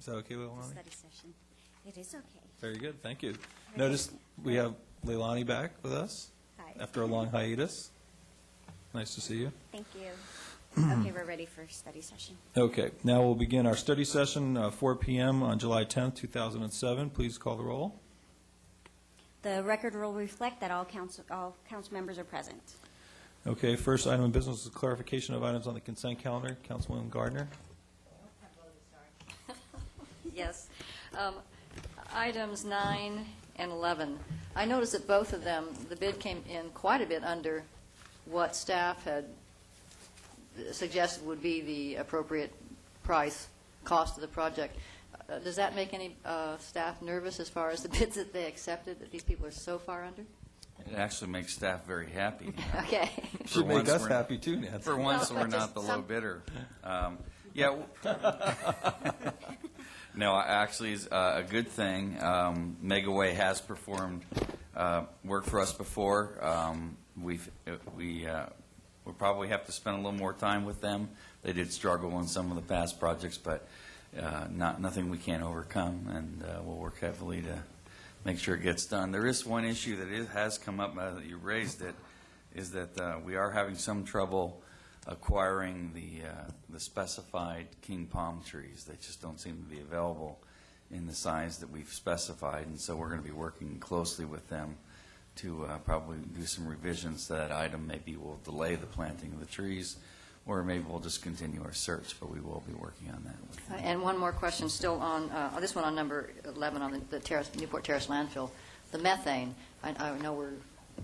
that okay, Leilani? Study session. It is okay. Very good, thank you. Notice we have Leilani back with us Hi. after a long hiatus. Nice to see you. Thank you. Okay, we're ready for study session. Okay, now we'll begin our study session, 4 p.m. on July 10th, 2007. Please call the roll. The record will reflect that all council members are present. Okay, first item of business is clarification of items on the consent calendar. Councilwoman Gardner. Yes. Items 9 and 11. I noticed that both of them, the bid came in quite a bit under what staff had suggested would be the appropriate cost of the project. Does that make any staff nervous as far as the bids that they accepted, that these people are so far under? It actually makes staff very happy. Okay. Should make us happy too, Nancy. For once, Well, we're not the low some- bidder. No, actually, it's a good thing. Megaway has performed work for us before. We'll probably have to spend a little more time with them. They did struggle on some of the past projects, but nothing we can't overcome, and we'll work heavily to make sure it gets done. There is one issue that has come up that you raised, is that we are having some trouble acquiring the specified king palm trees. They just don't seem to be available in the size that we've specified, and so we're going to be working closely with them to probably do some revisions to that item. Maybe we'll delay the planting of the trees, or maybe we'll just continue our search, but we will be working on that with them. And one more question, still on this one on number 11 on the Newport Terrace landfill. The methane, I know we're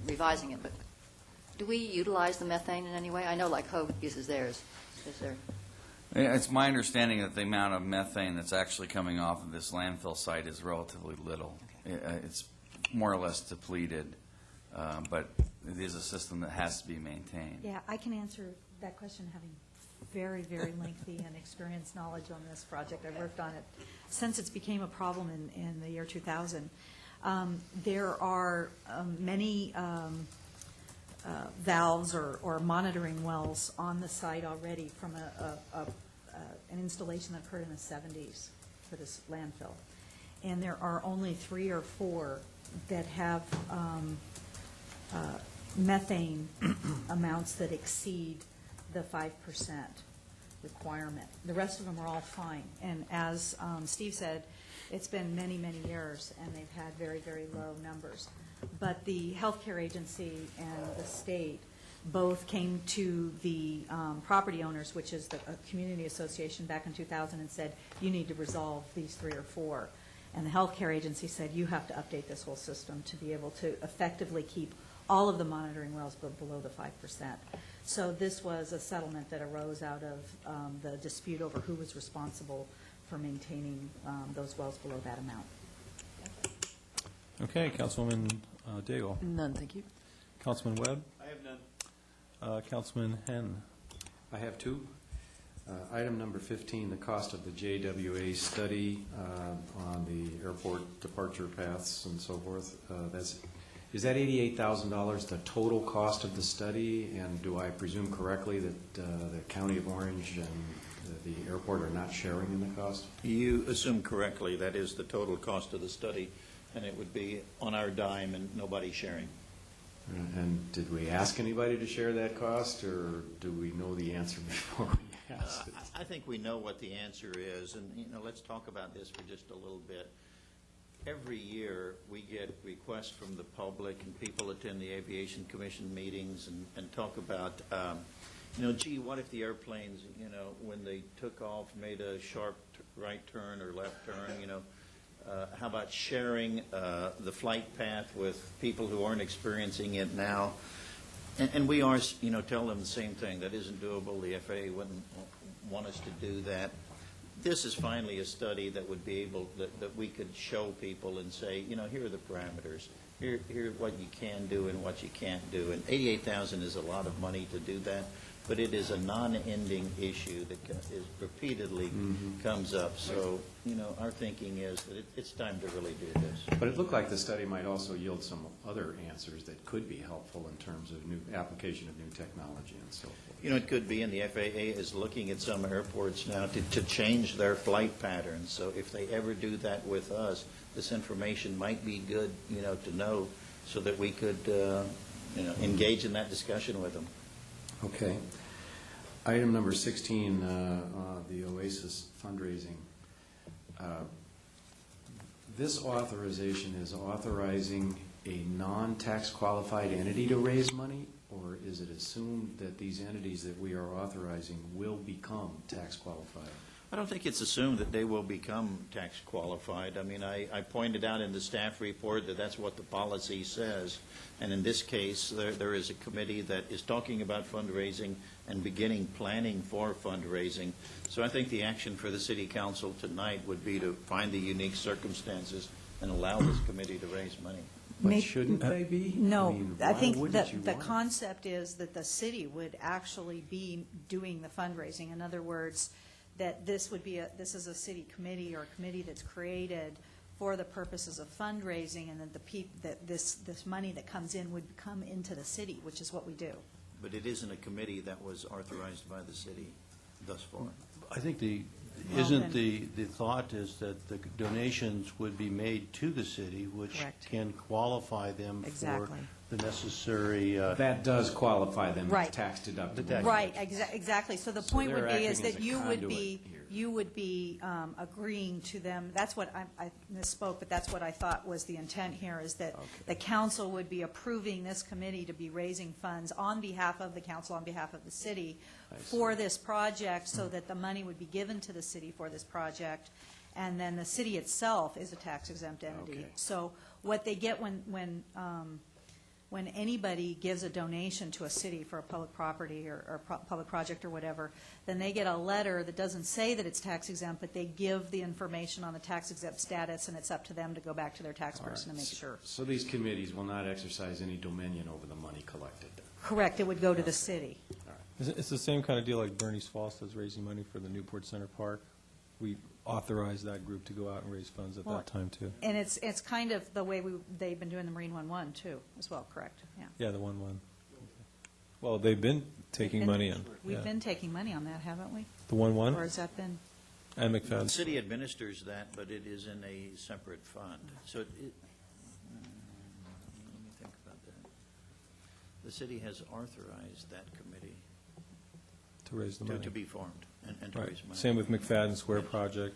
revising it, but do we utilize the methane in any way? I know like Hogue uses theirs. Is there? It's my understanding that the amount of methane that's actually coming off of this landfill site is relatively little. It's more or less depleted, but it is a system that has to be maintained. Yeah, I can answer that question having very, very lengthy and experienced knowledge on this project. I've worked on it since it became a problem in the year 2000. There are many valves or monitoring wells on the site already from an installation that occurred in the 70s for this landfill. And there are only 3 or 4 that have methane amounts that exceed the 5% requirement. The rest of them are all fine. And as Steve said, it's been many, many years, and they've had very, very low numbers. But the healthcare agency and the state both came to the property owners, which is a community association, back in 2000 and said, you need to resolve these 3 or 4. And the healthcare agency said, you have to update this whole system to be able to effectively keep all of the monitoring wells below the 5%. So this was a settlement that arose out of the dispute over who was responsible for maintaining those wells below that amount. Okay, Councilwoman Daigle. None, thank you. Councilman Webb. I have none. Councilman Henn. I have 2. Item number 15, the cost of the JWA study on the airport departure paths and so forth. Is that $88,000 the total cost of the study? And do I presume correctly that the County of Orange and the airport are not sharing in the cost? You assume correctly. That is the total cost of the study, and it would be on our dime and nobody sharing. And did we ask anybody to share that cost, or do we know the answer before we ask it? I think we know what the answer is, and let's talk about this for just a little bit. Every year, we get requests from the public, and people attend the Aviation Commission meetings and talk about, gee, what if the airplanes, when they took off, made a sharp right turn or left turn, how about sharing the flight path with people who aren't experiencing it now? And we are, tell them the same thing. That isn't doable. The FAA wouldn't want us to do that. This is finally a study that would be able, that we could show people and say, here are the parameters. Here what you can do and what you can't do. And $88,000 is a lot of money to do that. but it is a non-ending issue that is repeatedly comes up. So, our thinking is that it's time to really do this. But it looked like the study might also yield some other answers that could be helpful in terms of new application of new technology and so forth. It could be, and the FAA is looking at some airports now to change their flight patterns. So if they ever do that with us, this information might be good, to know so that we could, engage in that discussion with them. Okay. Item number 16, the OASIS fundraising. This authorization is authorizing a non-tax qualified entity to raise money, or is it assumed that these entities that we are authorizing will become tax qualified? I don't think it's assumed that they will become tax qualified. I mean, I pointed out in the staff report that that's what the policy says. And in this case, there is a committee that is talking about fundraising and beginning planning for fundraising. So I think the action for the city council tonight would be to find the unique circumstances and allow this committee to raise money. But shouldn't they be? No, mean, I why think wouldn't that you the want it? concept is that the city would actually be doing the fundraising. In other words, that this is a city committee or a committee that's created for the purposes of fundraising, and that this money that comes in would come into the city, which is what we do. But it isn't a committee that was authorized by the city thus far. I think the Well, thought is that the donations would be made to the city, which Correct. can qualify them for Exactly. the necessary. That does qualify them Right. as tax deductible. The tax- Right, exactly. So the So point they're would be is acting as that a you would be, conduit here. agreeing to them. That's what I misspoke, but that's what I thought was the intent here, is that the council would be approving this committee to be raising funds on behalf of the council, on behalf of the city, for this project, so that the money would be given to the city for this project, and then the city itself is a tax-exempt entity. Okay. So what they get when anybody gives a donation to a city for a public property or public project or whatever, then they get a letter that doesn't say that it's tax exempt, but they give the information on the tax exempt status, and it's up to them to go back to their tax All right. person to make sure. So these committees will not exercise any dominion over the money collected? Correct, it would go to the city. All right. It's the same kind of deal like Bernie's Falls does, raising money for the Newport Center Park. We authorized that group to go out and raise funds at Well, that time, too. And it's kind of the way they've been doing the Marine 1-1 too, as well, correct? Yeah. Yeah, the 1-1. Well, they've been taking money in. We've yeah. been taking money on that, haven't we? The Or 1-1 has that been? and The McFadden. city administers that, but it is in a separate fund. So let me think about that. The city has authorized that committee To raise the money. to be formed and to Right. raise money. Same with McFadden Square project,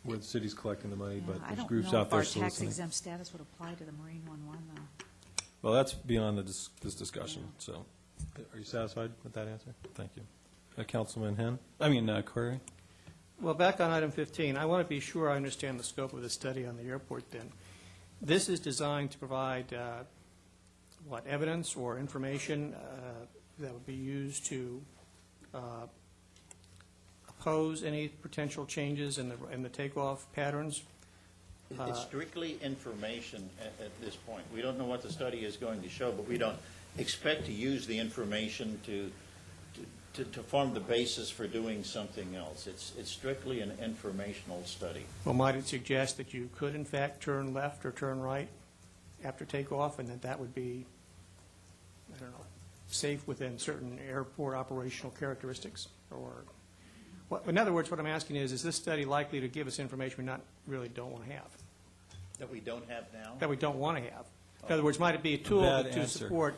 where the city's collecting the money, but there's groups out there I don't know if our tax soliciting. exempt status would apply to the Marine 1-1 though. Well, that's beyond this discussion, so. Are you satisfied with that answer? Thank you. Councilman Curry? Well, back on item 15, I want to be sure I understand the scope of the study on the airport then. This is designed to provide, evidence or information that would be used to oppose any potential changes in the takeoff patterns? It's strictly information at this point. We don't know what the study is going to show, but we don't expect to use the information to form the basis for doing something else. It's strictly an informational study. Well, might it suggest that you could in fact turn left or turn right after takeoff, and that would be, I don't know, safe within certain airport operational characteristics? Or, in other words, what I'm asking is this study likely to give us information we really don't want to have? That we don't have now? That we don't want to have? In other words, might it be a tool Bad to answer. support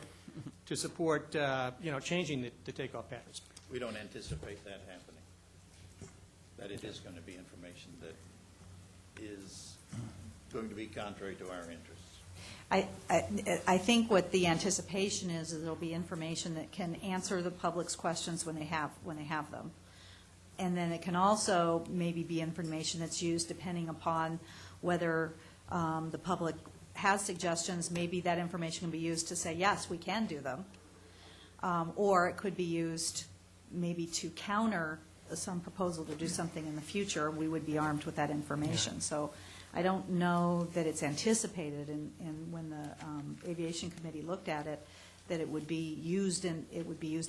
changing the takeoff patterns? We don't anticipate that happening. That it is going to be information that is going to be contrary to our interests. I think what the anticipation is there'll be information that can answer the public's questions when they have them. And then it can also maybe be information that's used depending upon whether the public has suggestions. Maybe that information can be used to say, yes, we can do them. Or it could be used maybe to counter some proposal to do something in the future. We would be armed with that information. So I don't know that it's anticipated, and when the Aviation Committee looked at it, that it would be used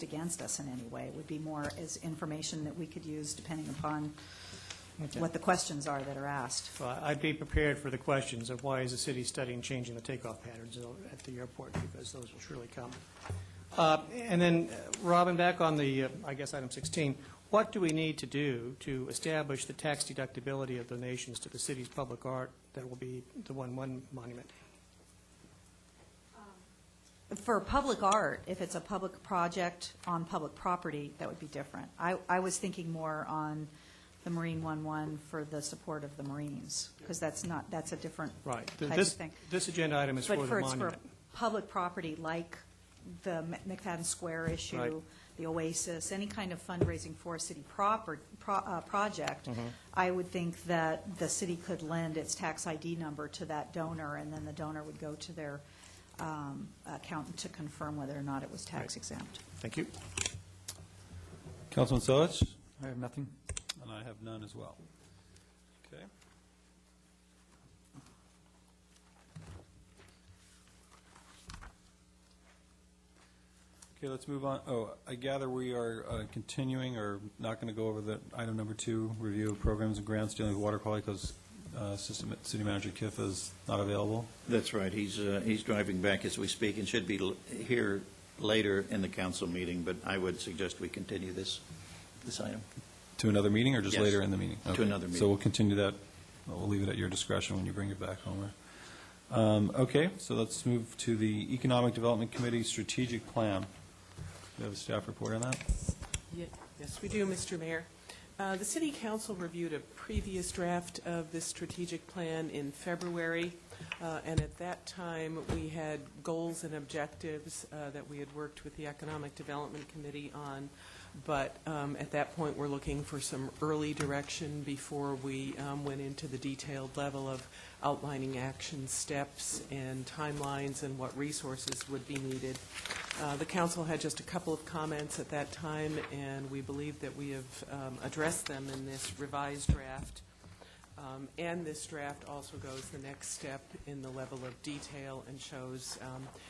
against us in any way. It would be more as information that we could use depending upon Okay. what the questions are that are asked. Well, I'd be prepared for the questions of why is the city studying changing the takeoff patterns at the airport, because those will surely come. And then, Robin, back on the, I guess, item 16, what do we need to do to establish the tax deductibility of donations to the city's public art that will be the 1-1 monument? For public art, if it's a public project on public property, that would be different. I was thinking more on the Marine 1-1 for the support of the Marines, because that's a different Right. type of This, thing. this agenda item is But for the it's for monument. public property like the McFadden Square issue, Right. the Oasis, any kind of fundraising for a city project, Mm-hmm. I would think that the city could lend its tax ID number to that donor, and then the donor would go to their accountant to confirm whether or not it was tax Right. exempt. Thank you. Councilman Selich? I have nothing. And I have none as well. Okay. Okay, let's move on. Oh, I gather we are continuing or not going to go over the item number 2, review of programs and grants dealing with water quality because City Manager Kiff is not available. That's right. He's driving back as we speak and should be here later in the council meeting, but I would suggest we continue this item. To another meeting or just Yes. later in the meeting? To Okay. another meeting. So we'll continue that. We'll leave it at your discretion when you bring it back, Homer. Okay, so let's move to the Economic Development Committee Strategic Plan. Do you have a staff report on that? Yes, we do, Mr. Mayor. The City Council reviewed a previous draft of this strategic plan in February, and at that time, we had goals and objectives that we had worked with the Economic Development Committee on, but at that point, we're looking for some early direction before we went into the detailed level of outlining action steps and timelines and what resources would be needed. The council had just a couple of comments at that time, and we believe that we have addressed them in this revised draft. And this draft also goes the next step in the level of detail and shows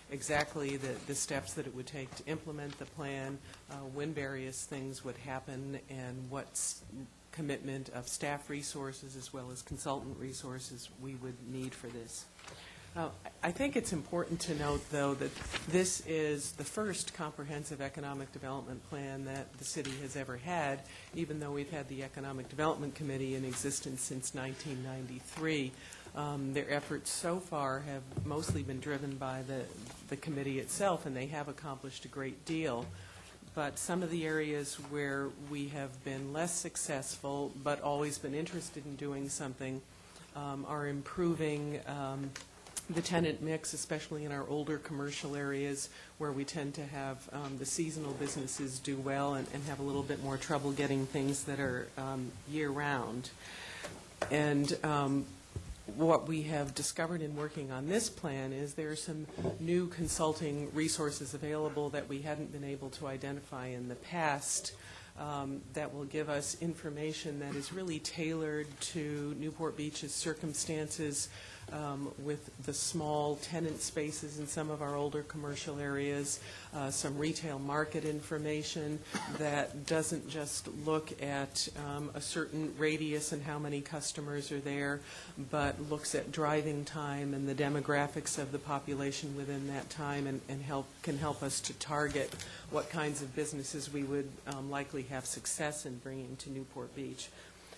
exactly the steps that it would take to implement the plan, when various things would happen, and what commitment of staff resources as well as consultant resources we would need for this. I think it's important to note, though, that this is the first comprehensive economic development plan that the city has ever had, even though we've had the Economic Development Committee in existence since 1993. Their efforts so far have mostly been driven by the committee itself, and they have accomplished a great deal. But some of the areas where we have been less successful but always been interested in doing something are improving the tenant mix, especially in our older commercial areas where we tend to have the seasonal businesses do well and have a little bit more trouble getting things that are year-round. And what we have discovered in working on this plan is there are some new consulting resources available that we hadn't been able to identify in the past that will give us information that is really tailored to Newport Beach's circumstances with the small tenant spaces in some of our older commercial areas, some retail market information that doesn't just look at a certain radius and how many customers are there, but looks at driving time and the demographics of the population within that time and can help us to target what kinds of businesses we would likely have success in bringing to Newport Beach.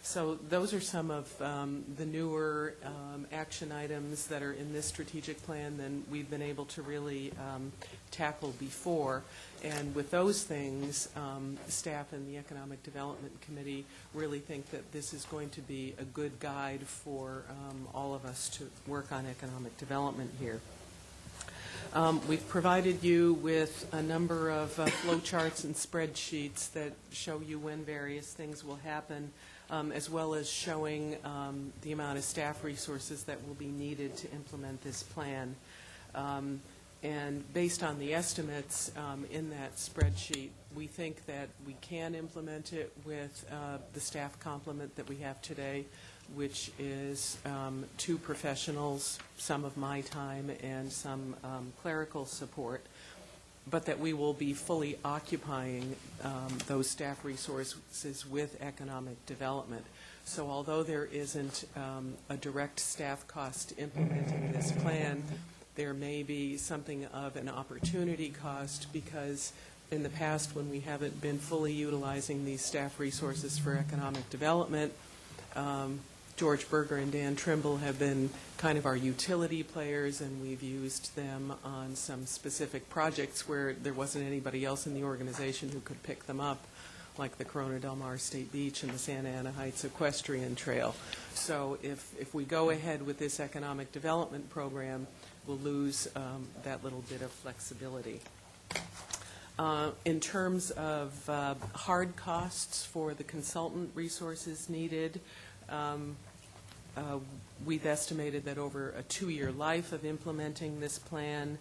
So those are some of the newer action items that are in this strategic plan than we've been able to really tackle before. And with those things, staff and the Economic Development Committee really think that this is going to be a good guide for all of us to work on economic development here. We've provided you with a number of flow charts and spreadsheets that show you when various things will happen, as well as showing the amount of staff resources that will be needed to implement this plan. And based on the estimates in that spreadsheet, we think that we can implement it with the staff complement that we have today, which is 2 professionals, some of my time, and some clerical support. but that we will be fully occupying those staff resources with economic development. So although there isn't a direct staff cost implementing this plan, there may be something of an opportunity cost, because in the past, when we haven't been fully utilizing these staff resources for economic development, George Berger and Dan Trimble have been kind of our utility players, and we've used them on some specific projects where there wasn't anybody else in the organization who could pick them up, like the Corona Del Mar State Beach and the Santa Ana Heights Equestrian Trail. So if we go ahead with this economic development program, we'll lose that little bit of flexibility. In terms of hard costs for the consultant resources needed, we've estimated that over a 2-year life of implementing this plan,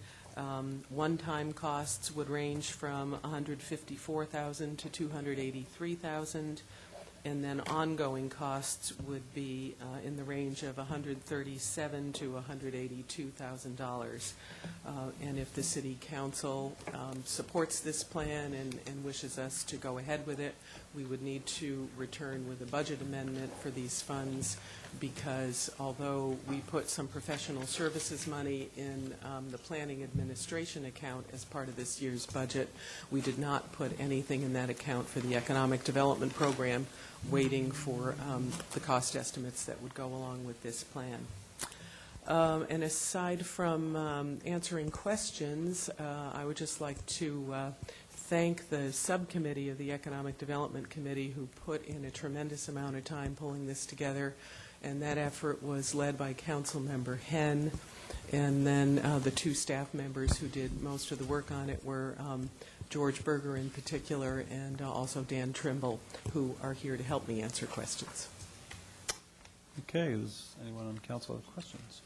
one-time costs would range from $154,000 to $283,000, and then ongoing costs would be in the range of $137,000 to $182,000. And if the City Council supports this plan and wishes us to go ahead with it, we would need to return with a budget amendment for these funds, because although we put some professional services money in the planning administration account as part of this year's budget, we did not put anything in that account for the economic development program, waiting for the cost estimates that would go along with this plan. And aside from answering questions, I would just like to thank the subcommittee of the Economic Development Committee, who put in a tremendous amount of time pulling this together, and that effort was led by Councilmember Henn, and then the 2 staff members who did most of the work on it were George Berger in particular, and also Dan Trimble, who are here to help me answer questions. Okay, does anyone on council have questions?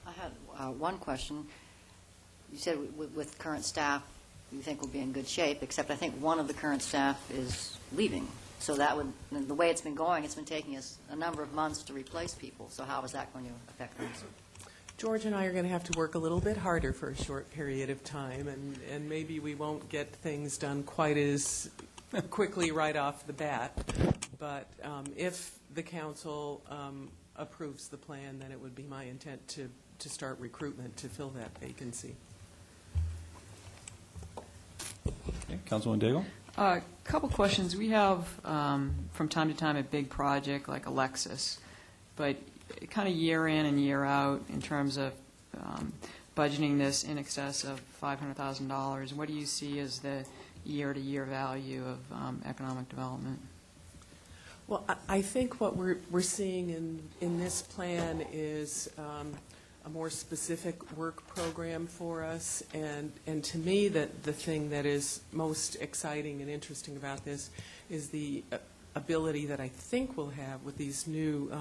I had one question. You said with current staff, you think we'll be in good shape, except I think one of the current staff is leaving. So that would, the way it's been going, it's been taking us a number of months to replace people. So how is that going to affect things? George and I are going to have to work a little bit harder for a short period of time, and maybe we won't get things done quite as quickly right off the bat. But if the council approves the plan, then it would be my intent to start recruitment to fill that vacancy. Okay, Councilman Daigle? A couple questions. We have, from time to time, a big project like Alexis, but kind of year in and year out in terms of budgeting this in excess of $500,000. What do you see as the year-to-year value of economic development? Well, I think what we're seeing in this plan is a more specific work program for us, and to me, the thing that is most exciting and interesting about this is the ability that I think we'll have with these new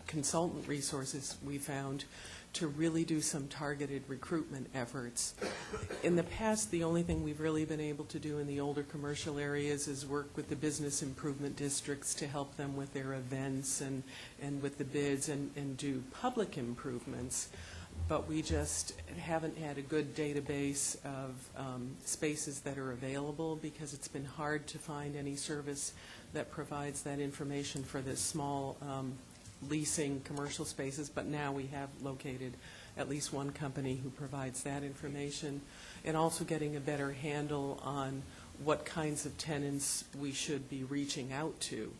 consultant resources we found to really do some targeted recruitment efforts. In the past, the only thing we've really been able to do in the older commercial areas is work with the business improvement districts to help them with their events and with the bids and do public improvements. But we just haven't had a good database of spaces that are available, because it's been hard to find any service that provides that information for the small leasing commercial spaces, but now we have located at least one company who provides that information, and also getting a better handle on what kinds of tenants we should be reaching out to,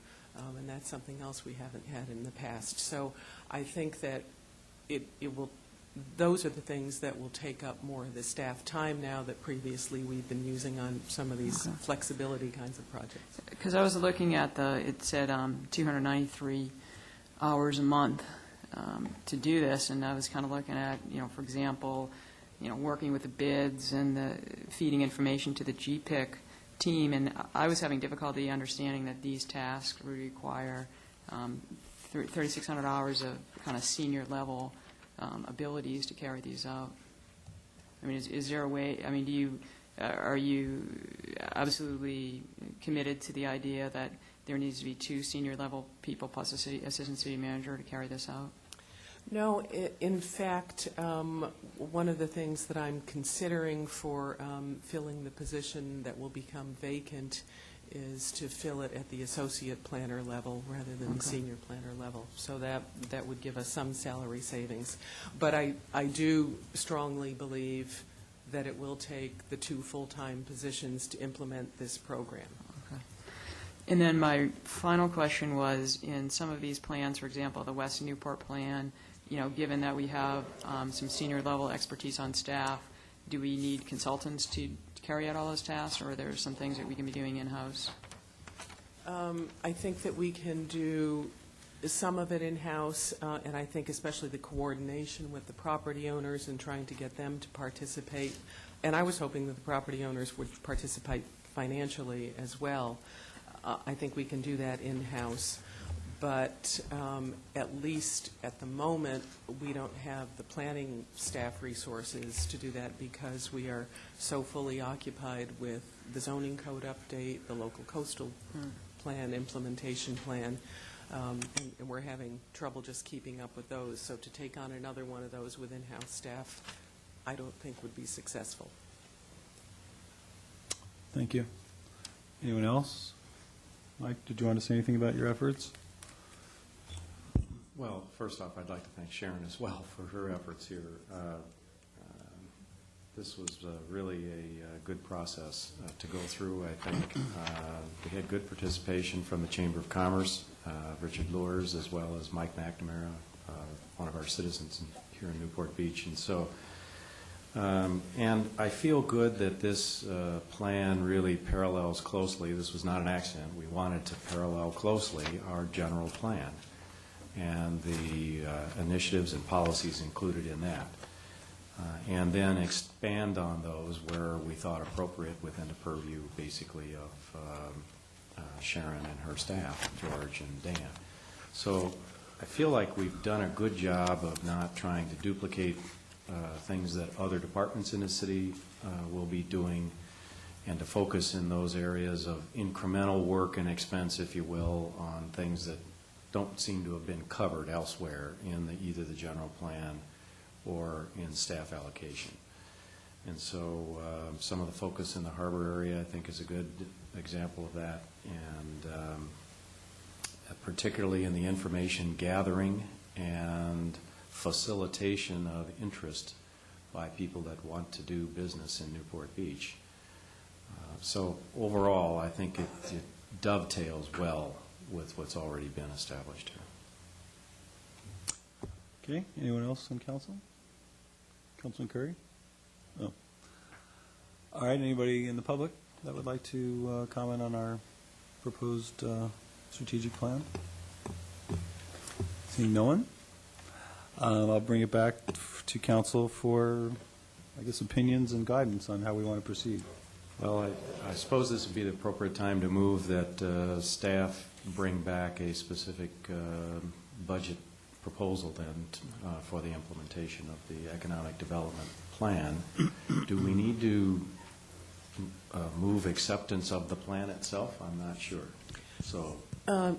and that's something else we haven't had in the past. So I think that it will, those are the things that will take up more of the staff time now that previously we've been using on some of these flexibility kinds of projects. Because I was looking at it said 293 hours a month to do this, and I was kind of looking at, for example, working with the bids and the feeding information to the GPIC team, and I was having difficulty understanding that these tasks would require 3,600 hours of kind of senior level abilities to carry these out. I mean, is there a way, I mean, are you absolutely committed to the idea that there needs to be 2 senior level people plus a assistant city manager to carry this out? No, in fact, one of the things that I'm considering for filling the position that will become vacant is to fill it at the associate planner level rather than the senior planner level. So that would give us some salary savings. But I do strongly believe that it will take the 2 full-time positions to implement this program. And then my final question was, in some of these plans, for example, the West Newport plan, given that we have some senior level expertise on staff, do we need consultants to carry out all those tasks, or are there some things that we can be doing in-house? I think that we can do some of it in-house, and I think especially the coordination with the property owners and trying to get them to participate. And I was hoping that the property owners would participate financially as well. I think we can do that in-house. But at least at the moment, we don't have the planning staff resources to do that because we are so fully occupied with the zoning code update, the local coastal plan, implementation plan, and we're having trouble just keeping up with those. So to take on another one of those with in-house staff, I don't think would be successful. Thank you. Anyone else? Mike, did you want to say anything about your efforts? Well, first off, I'd like to thank Sharon as well for her efforts here. This was really a good process to go through, I think. We had good participation from the Chamber of Commerce, Richard Lures, as well as Mike McNamara, one of our citizens here in Newport Beach. And so, and I feel good that this plan really parallels closely. This was not an accident. We wanted to parallel closely our general plan and the initiatives and policies included in that. And then expand on those where we thought appropriate within the purview, basically, of Sharon and her staff, George and Dan. So I feel like we've done a good job of not trying to duplicate things that other departments in the city will be doing, and to focus in those areas of incremental work and expense, if you will, on things that don't seem to have been covered elsewhere in either the general plan or in staff allocation. And so some of the focus in the harbor area, I think, is a good example of that, and particularly in the information gathering and facilitation of interest by people that want to do business in Newport Beach. So overall, I think it dovetails well with what's already been established here. Okay, anyone else on council? Councilman Curry? Oh. All right, anybody in the public that would like to comment on our proposed strategic plan? Seeing no one? I'll bring it back to council for, I guess, opinions and guidance on how we want to proceed. Well, I suppose this would be the appropriate time to move that staff bring back a specific budget proposal then for the implementation of the economic development plan. Do we need to move acceptance of the plan itself? I'm not sure. So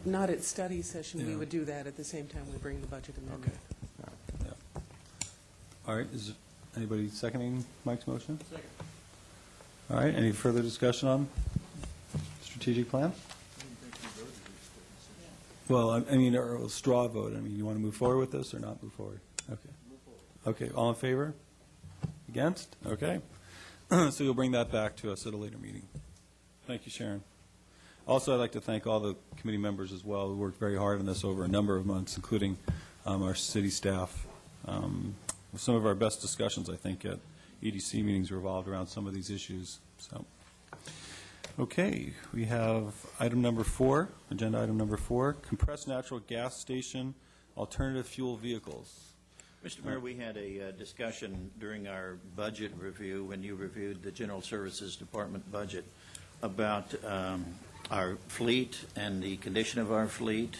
Not at study session. We Yeah. would do that at the same time we bring the budget amendment. Okay. Yeah. All right, is anybody seconding Mike's motion? Second. All right, any further discussion on strategic plan? Well, I mean, or a straw vote. I mean, you want to move forward with this or not move forward? Okay. Okay, all in favor? Against? Okay. So you'll bring that back to us at a later meeting. Thank you, Sharon. Also, I'd like to thank all the committee members as well who worked very hard on this over a number of months, including our city staff. Some of our best discussions, I think, at EDC meetings revolved around some of these issues. So, okay, we have item number 4, agenda item number 4, compressed natural gas station alternative fuel vehicles. Mr. Mayor, we had a discussion during our budget review, when you reviewed the General Services Department budget, about our fleet and the condition of our fleet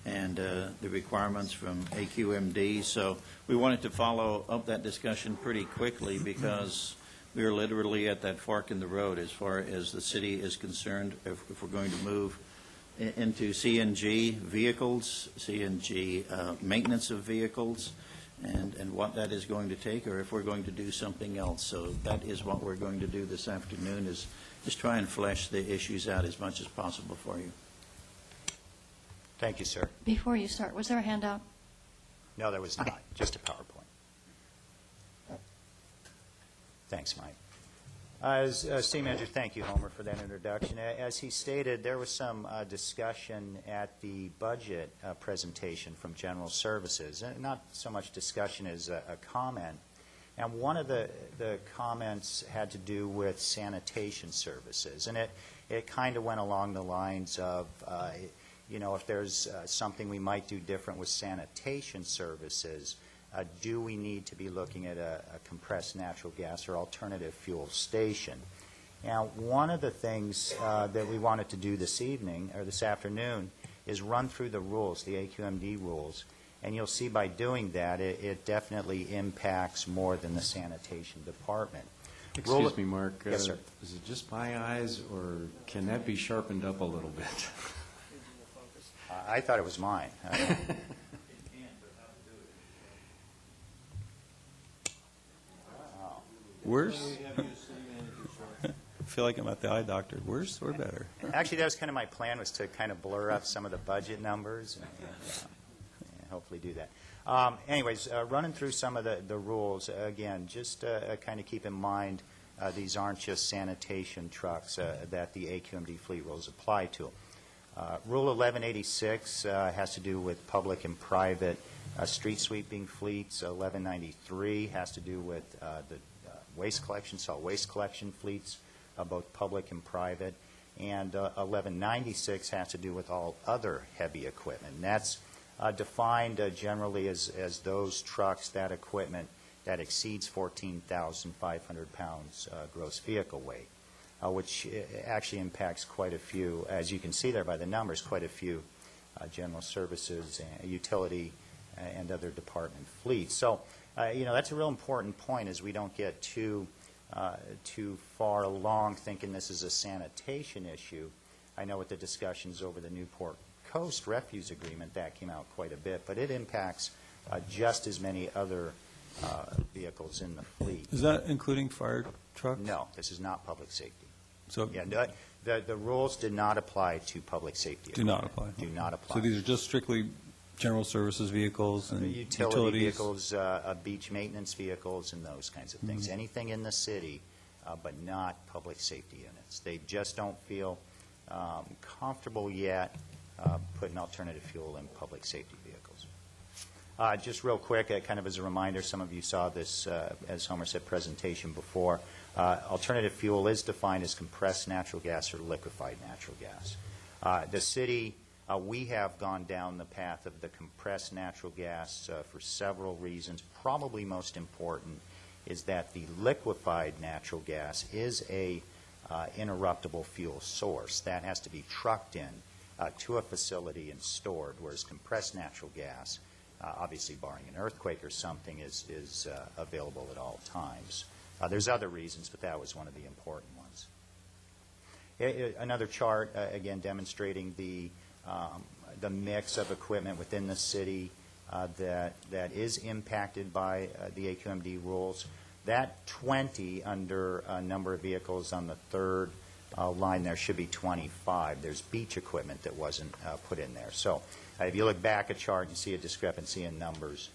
and the requirements from AQMD. So we wanted to follow up that discussion pretty quickly because we are literally at that fork in the road as far as the city is concerned. If we're going to move into CNG vehicles, CNG maintenance of vehicles, and what that is going to take, or if we're going to do something else. So that is what we're going to do this afternoon, is just try and flesh the issues out as much as possible for you. Thank you, sir. Before you start, was there a handout? No, there was Okay. not, just a PowerPoint. Thanks, Mike. As City Manager, thank you, Homer, for that introduction. As he stated, there was some discussion at the budget presentation from General Services. Not so much discussion as a comment. And one of the comments had to do with sanitation services. And it kind of went along the lines of, if there's something we might do different with sanitation services, do we need to be looking at a compressed natural gas or alternative fuel station? Now, one of the things that we wanted to do this evening, or this afternoon, is run through the rules, the AQMD rules, and you'll see by doing that, it definitely impacts more than the sanitation department. Excuse me, Mark. Yes, sir. Is it just my eyes, or can that be sharpened up a little bit? I thought it was mine. Worse? I feel like I'm at the eye doctor. Worse or better? Actually, that was kind of my plan, was to kind of blur up some of the budget numbers and hopefully do that. Anyways, running through some of the rules, again, just kind of keep in mind these aren't just sanitation trucks that the AQMD fleet rules apply to. Rule 1186 has to do with public and private street sweeping fleets. 1193 has to do with the waste collection, solid waste collection fleets, both public and private. And 1196 has to do with all other heavy equipment. And that's defined generally as those trucks, that equipment that exceeds 14,500 pounds gross vehicle weight, which actually impacts quite a few, as you can see there by the numbers, quite a few general services, utility, and other department fleets. So, that's a real important point, is we don't get too far along thinking this is a sanitation issue. I know with the discussions over the Newport Coast Refuse Agreement, that came out quite a bit, but it impacts just as many other vehicles in the fleet. Is that including fire trucks? No, this is not public safety. So Yeah, the rules did not apply to public safety. do not apply? Do not apply. So these are just strictly general services vehicles and Utility utilities? vehicles, beach maintenance vehicles, and those kinds of things. Anything in the city, but not public safety units. They just don't feel comfortable yet putting alternative fuel in public safety vehicles. Just real quick, kind of as a reminder, some of you saw this, as Homer said, presentation before. Alternative fuel is defined as compressed natural gas or liquefied natural gas. The city, we have gone down the path of the compressed natural gas for several reasons. Probably most important is that the liquefied natural gas is a interruptible fuel source. That has to be trucked in to a facility and stored, whereas compressed natural gas, obviously barring an earthquake or something, is available at all times. There's other reasons, but that was one of the important ones. Another chart, again, demonstrating the mix of equipment within the city that is impacted by the AQMD rules. That 20 under a number of vehicles on the third line there should be 25. There's beach equipment that wasn't put in there. So if you look back at a chart, you see a discrepancy in numbers.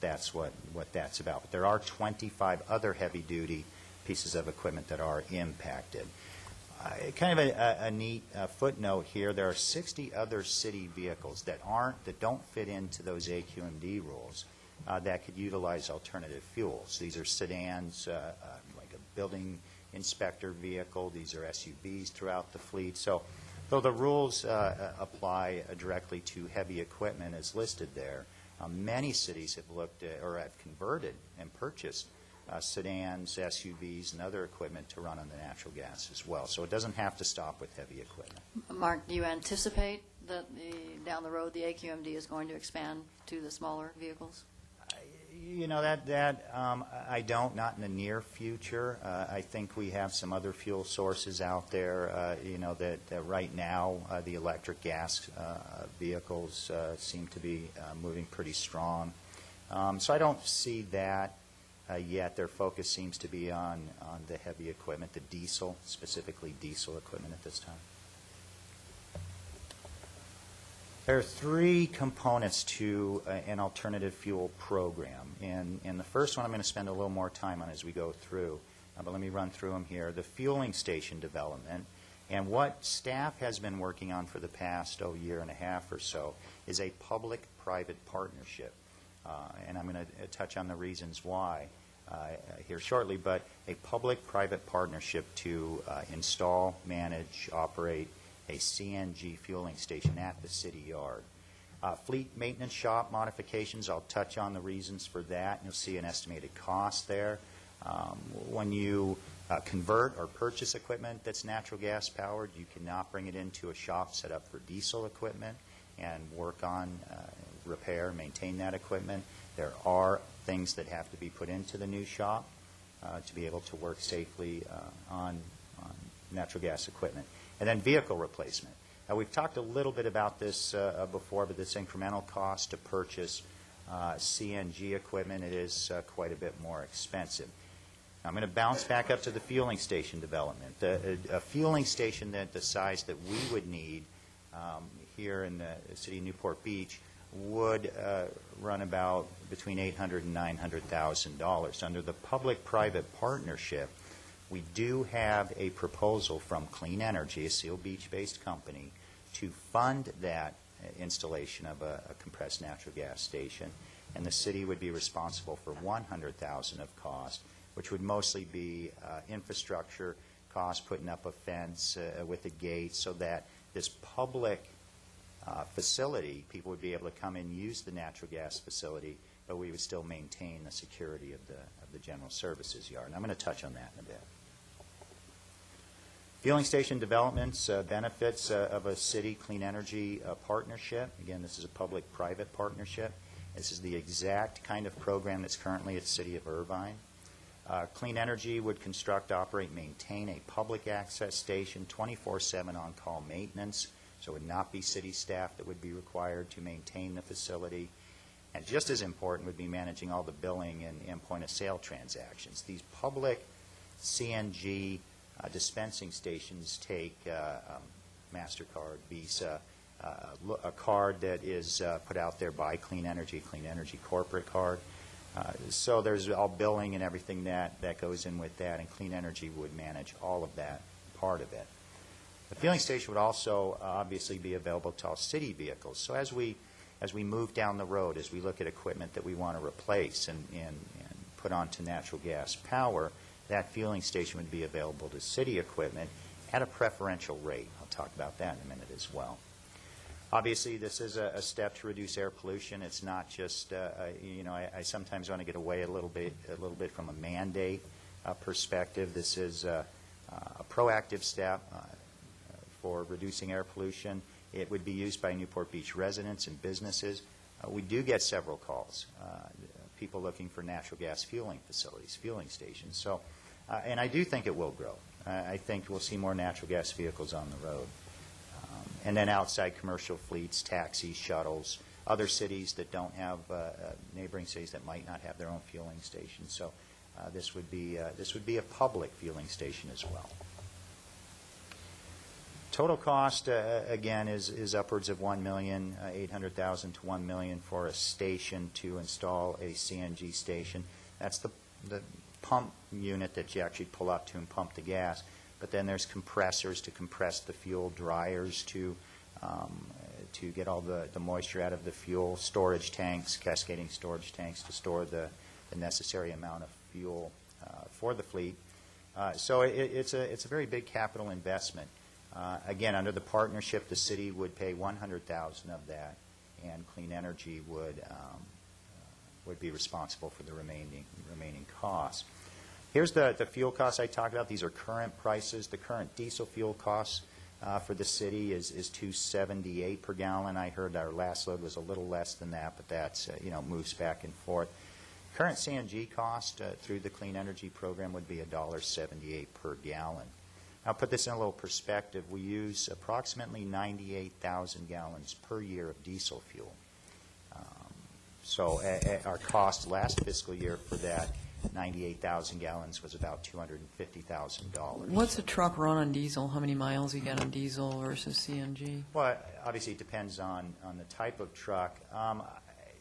That's what that's about. But there are 25 other heavy-duty pieces of equipment that are impacted. Kind of a neat footnote here, there are 60 other city vehicles that don't fit into those AQMD rules that could utilize alternative fuels. These are sedans, like a building inspector vehicle. These are SUVs throughout the fleet. So though the rules apply directly to heavy equipment as listed there, many cities have looked at, or have converted and purchased sedans, SUVs, and other equipment to run on the natural gas as well. So it doesn't have to stop with heavy equipment. Mark, do you anticipate that down the road the AQMD is going to expand to the smaller vehicles? I don't, not in the near future. I think we have some other fuel sources out there, that right now the electric gas vehicles seem to be moving pretty strong. So I don't see that yet. Their focus seems to be on the heavy equipment, the diesel, specifically diesel equipment at this time. There are three components to an alternative fuel program, and the first one I'm going to spend a little more time on as we go through, but let me run through them here. The fueling station development, and what staff has been working on for the past year and a half or so is a public-private partnership, and I'm going to touch on the reasons why here shortly, but a public-private partnership to install, manage, operate a CNG fueling station at the city yard. Fleet maintenance shop modifications, I'll touch on the reasons for that. You'll see an estimated cost there. When you convert or purchase equipment that's natural gas powered, you cannot bring it into a shop set up for diesel equipment and work on, repair, maintain that equipment. There are things that have to be put into the new shop to be able to work safely on natural gas equipment. And then vehicle replacement. Now, we've talked a little bit about this before, but this incremental cost to purchase CNG equipment, it is quite a bit more expensive. Now, I'm going to bounce back up to the fueling station development. A fueling station that the size that we would need here in the city of Newport Beach would run about between $800,000 and $900,000. Under the public-private partnership, we do have a proposal from Clean Energy, a Seal Beach-based company, to fund that installation of a compressed natural gas station, and the city would be responsible for $100,000 of cost, which would mostly be infrastructure cost, putting up a fence with a gate, so that this public facility, people would be able to come and use the natural gas facility, but we would still maintain the security of the general services yard. And I'm going to touch on that in a bit. Fueling station developments, benefits of a city clean energy partnership. Again, this is a public-private partnership. This is the exact kind of program that's currently at the city of Irvine. Clean Energy would construct, operate, maintain a public access station, 24/7 on-call maintenance, so it would not be city staff that would be required to maintain the facility. And just as important would be managing all the billing and point-of-sale transactions. These public CNG dispensing stations take MasterCard, Visa, a card that is put out there by Clean Energy corporate card. So there's all billing and everything that goes in with that, and Clean Energy would manage all of that part of it. The fueling station would also obviously be available to all city vehicles. So as we move down the road, as we look at equipment that we want to replace and put onto natural gas power, that fueling station would be available to city equipment at a preferential rate. I'll talk about that in a minute as well. Obviously, this is a step to reduce air pollution. It's not just, I sometimes want to get away a little bit from a mandate perspective. This is a proactive step for reducing air pollution. It would be used by Newport Beach residents and businesses. We do get several calls, people looking for natural gas fueling facilities, fueling stations. So, and I do think it will grow. I think we'll see more natural gas vehicles on the road. And then outside commercial fleets, taxis, shuttles, other cities that don't have, neighboring cities that might not have their own fueling stations. So this would be a public fueling station as well. Total cost, again, is upwards of $1,800,000 to $1 million for a station to install a CNG station. That's the pump unit that you actually pull up to and pump the gas. But then there's compressors to compress the fuel, dryers to get all the moisture out of the fuel, storage tanks, cascading storage tanks to store the necessary amount of fuel for the fleet. So it's a very big capital investment. Again, under the partnership, the city would pay $100,000 of that, and Clean Energy would be responsible for the remaining costs. Here's the fuel costs I talked about. These are current prices. The current diesel fuel costs for the city is $2.78 per gallon. I heard our last load was a little less than that, but that's moves back and forth. Current CNG cost through the Clean Energy program would be $1.78 per gallon. I'll put this in a little perspective. We use approximately 98,000 gallons per year of diesel fuel. So our cost last fiscal year for that 98,000 gallons was about $250,000. What's a truck run on diesel? How many miles you get on diesel versus CNG? Well, obviously, it depends on the type of truck.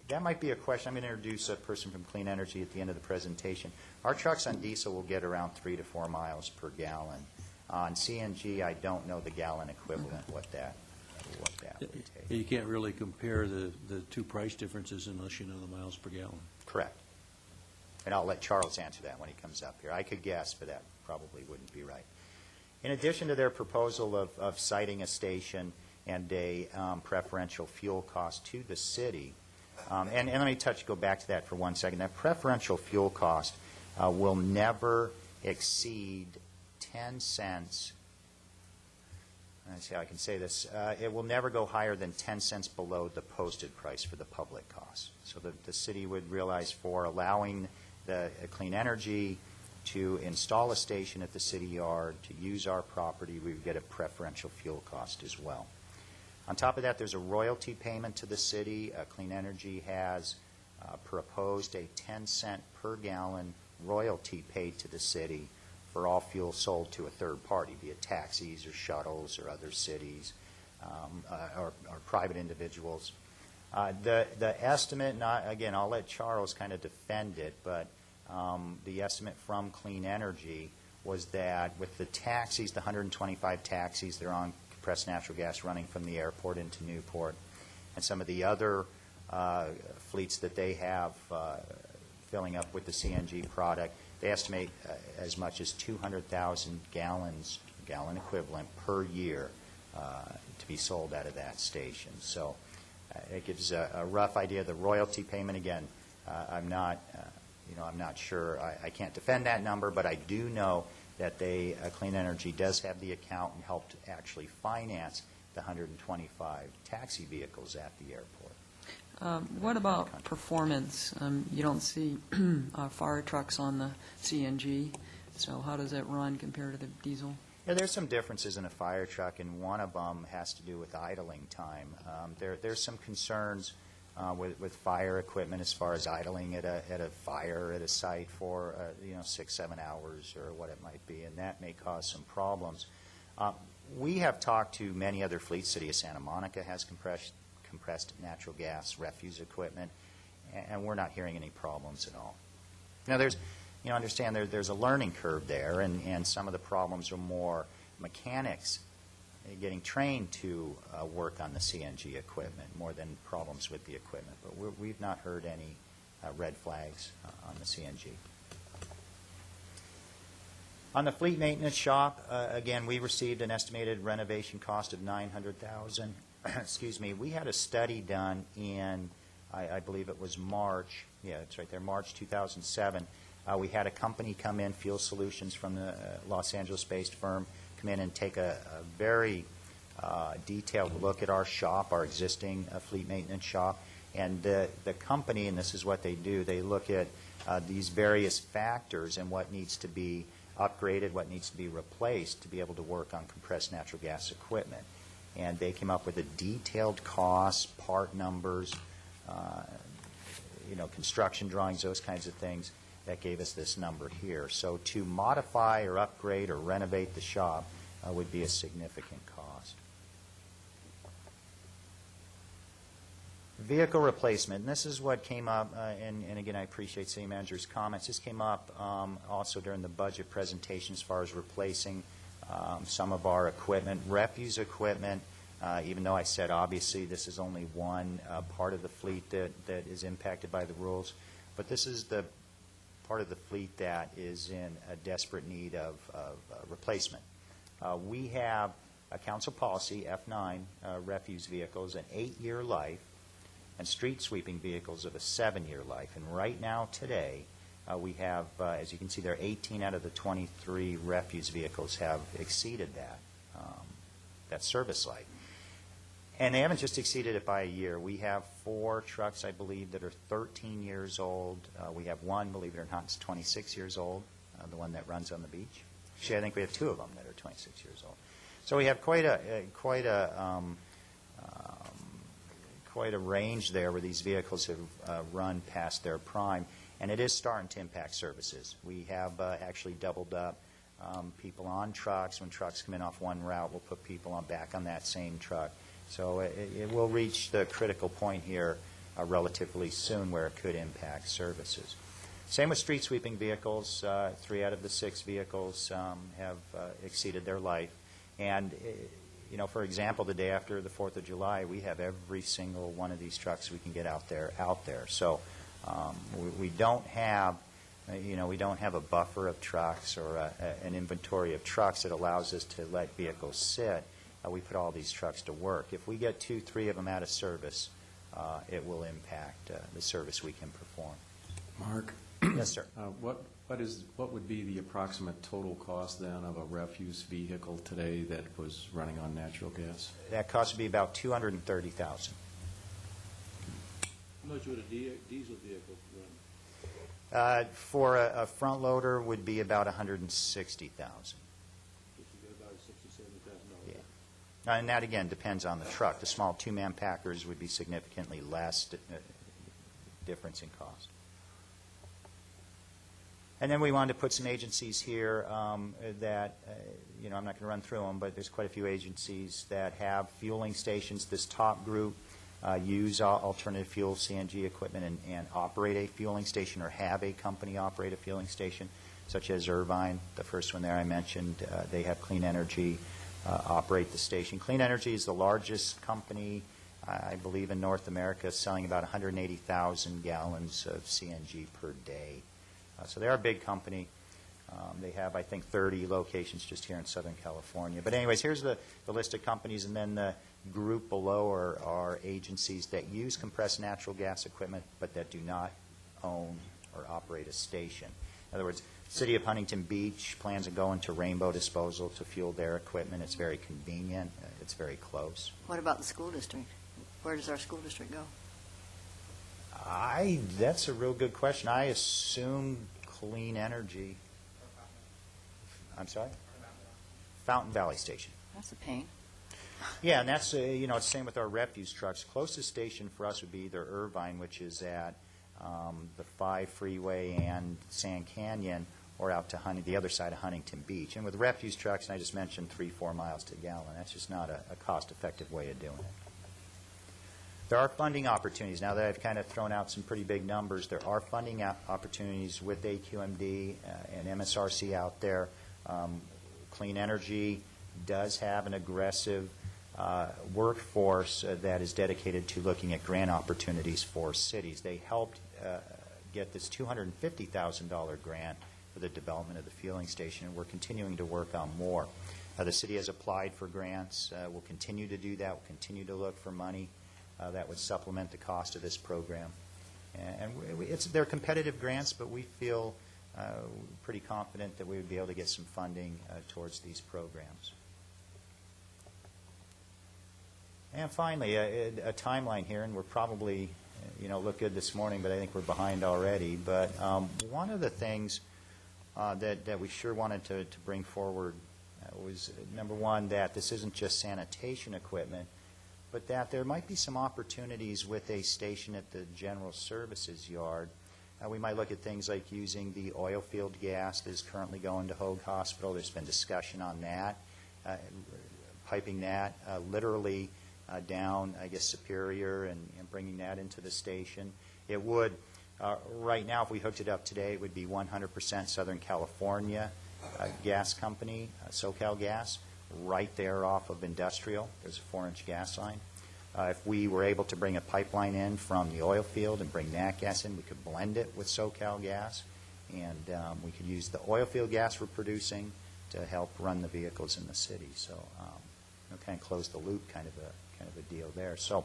That might be a question. I'm going to introduce a person from Clean Energy at the end of the presentation. Our trucks on diesel will get around 3 to 4 miles per gallon. On CNG, I don't know the gallon equivalent, what that would take. You can't really compare the two price differences unless you know the miles per gallon. Correct. And I'll let Charles answer that when he comes up here. I could guess, but that probably wouldn't be right. In addition to their proposal of citing a station and a preferential fuel cost to the city, and let me go back to that for 1 second. That preferential fuel cost will never exceed 10 cents. Let's see how I can say this. It will never go higher than 10 cents below the posted price for the public cost. So the city would realize for allowing the Clean Energy to install a station at the city yard, to use our property, we would get a preferential fuel cost as well. On top of that, there's a royalty payment to the city. Clean Energy has proposed a 10-cent per gallon royalty paid to the city for all fuel sold to a third party, be it taxis or shuttles or other cities or private individuals. The estimate, again, I'll let Charles kind of defend it, but the estimate from Clean Energy was that with the taxis, the 125 taxis, they're on compressed natural gas running from the airport into Newport, and some of the other fleets that they have filling up with the CNG product, they estimate as much as 200,000 gallons, gallon equivalent per year to be sold out of that station. So it gives a rough idea. The royalty payment, again, I'm not sure. I can't defend that number, but I do know that Clean Energy does have the account and helped actually finance the 125 taxi vehicles at the airport. What about performance? You don't see fire trucks on the CNG, so how does that run compared to the diesel? Yeah, there's some differences in a fire truck, and one of them has to do with idling time. There's some concerns with fire equipment as far as idling at a fire at a site for 6-7 hours or what it might be, and that may cause some problems. We have talked to many other fleets. City of Santa Monica has compressed natural gas refuse equipment, and we're not hearing any problems at all. Now, understand there's a learning curve there, and some of the problems are more mechanics getting trained to work on the CNG equipment more than problems with the equipment. But we've not heard any red flags on the CNG. On the fleet maintenance shop, again, we received an estimated renovation cost of $900,000. Excuse me. We had a study done in, I believe it was March. Yeah, it's right there, March 2007. We had a company come in, Fuel Solutions from the Los Angeles-based firm, come in and take a very detailed look at our shop, our existing fleet maintenance shop. And the company, and this is what they do, they look at these various factors and what needs to be upgraded, what needs to be replaced to be able to work on compressed natural gas equipment. And they came up with a detailed cost, part numbers, construction drawings, those kinds of things that gave us this number here. So to modify or upgrade or renovate the shop would be a significant cost. Vehicle replacement, and this is what came up, and again, I appreciate City Manager's comments. This came up also during the budget presentation as far as replacing some of our equipment, refuse equipment, even though I said obviously this is only one part of the fleet that is impacted by the rules, but this is the part of the fleet that is in a desperate need of replacement. We have a council policy, F9, refuse vehicles, an 8-year life, and street sweeping vehicles of a 7-year life. And right now, today, we have, as you can see there, 18 out of the 23 refuse vehicles have exceeded that service life. And they haven't just exceeded it by a year. We have 4 trucks, I believe, that are 13 years old. We have one, believe it or not, it's 26 years old, the one that runs on the beach. Actually, I think we have 2 of them that are 26 years old. So we have quite quite a range there where these vehicles have run past their prime, and it is starting to impact services. We have actually doubled up people on trucks. When trucks come in off one route, we'll put people back on that same truck. So it will reach the critical point here relatively soon where it could impact services. Same with street sweeping vehicles. 3 out of the 6 vehicles have exceeded their life. And, for example, the day after the 4th of July, we have every single one of these trucks we can get out there. So we don't have, we don't have a buffer of trucks or an inventory of trucks that allows us to let vehicles sit. We put all these trucks to work. If we get 2, 3 of them out of service, it will impact the service we can perform. Mark? Yes, sir. What would be the approximate total cost then of a refuse vehicle today that was running on natural gas? That cost would be about $230,000. How much would a diesel vehicle run? For a front loader would be about $160,000. Just to get about $67,000. Yeah. And that, again, depends on the truck. The small 2-man packers would be significantly less difference in cost. And then we wanted to put some agencies here that, I'm not going to run through them, but there's quite a few agencies that have fueling stations. This top group use alternative fuel CNG equipment and operate a fueling station or have a company operate a fueling station, such as Irvine, the first one there I mentioned. They have Clean Energy operate the station. Clean Energy is the largest company, I believe, in North America, selling about 180,000 gallons of CNG per day. So they're a big company. They have, I think, 30 locations just here in Southern California. But anyways, here's the list of companies, and then the group below are agencies that use compressed natural gas equipment but that do not own or operate a station. In other words, City of Huntington Beach plans on going to Rainbow Disposal to fuel their equipment. It's very convenient. It's very close. What about the school district? Where does our school district go? That's a real good question. I assume Clean Energy. I'm sorry? Fountain Valley Station. That's a pain. Yeah, and that's, it's the same with our refuse trucks. Closest station for us would be either Irvine, which is at the 5 freeway and Sand Canyon, or out to the other side of Huntington Beach. And with refuse trucks, and I just mentioned 3-4 miles to a gallon, that's just not a cost-effective way of doing it. There are funding opportunities. Now that I've kind of thrown out some pretty big numbers, there are funding opportunities with AQMD and MSRC out there. Clean Energy does have an aggressive workforce that is dedicated to looking at grant opportunities for cities. They helped get this $250,000 grant for the development of the fueling station, and we're continuing to work on more. The city has applied for grants. We'll continue to do that. We'll continue to look for money that would supplement the cost of this program. And they're competitive grants, but we feel pretty confident that we would be able to get some funding towards these programs. And finally, a timeline here, and we're probably, look good this morning, but I think we're behind already. But one of the things that we sure wanted to bring forward was, number one, that this isn't just sanitation equipment, but that there might be some opportunities with a station at the general services yard. We might look at things like using the oil field gas that is currently going to Hoag Hospital. There's been discussion on that, piping that literally down, I guess, Superior and bringing that into the station. It would, right now, if we hooked it up today, it would be 100% Southern California gas company, SoCal Gas, right there off of Industrial. There's a 4-inch gas line. If we were able to bring a pipeline in from the oil field and bring that gas in, we could blend it with SoCal Gas, and we could use the oil field gas we're producing to help run the vehicles in the city. So, kind of close the loop kind of a deal there. So,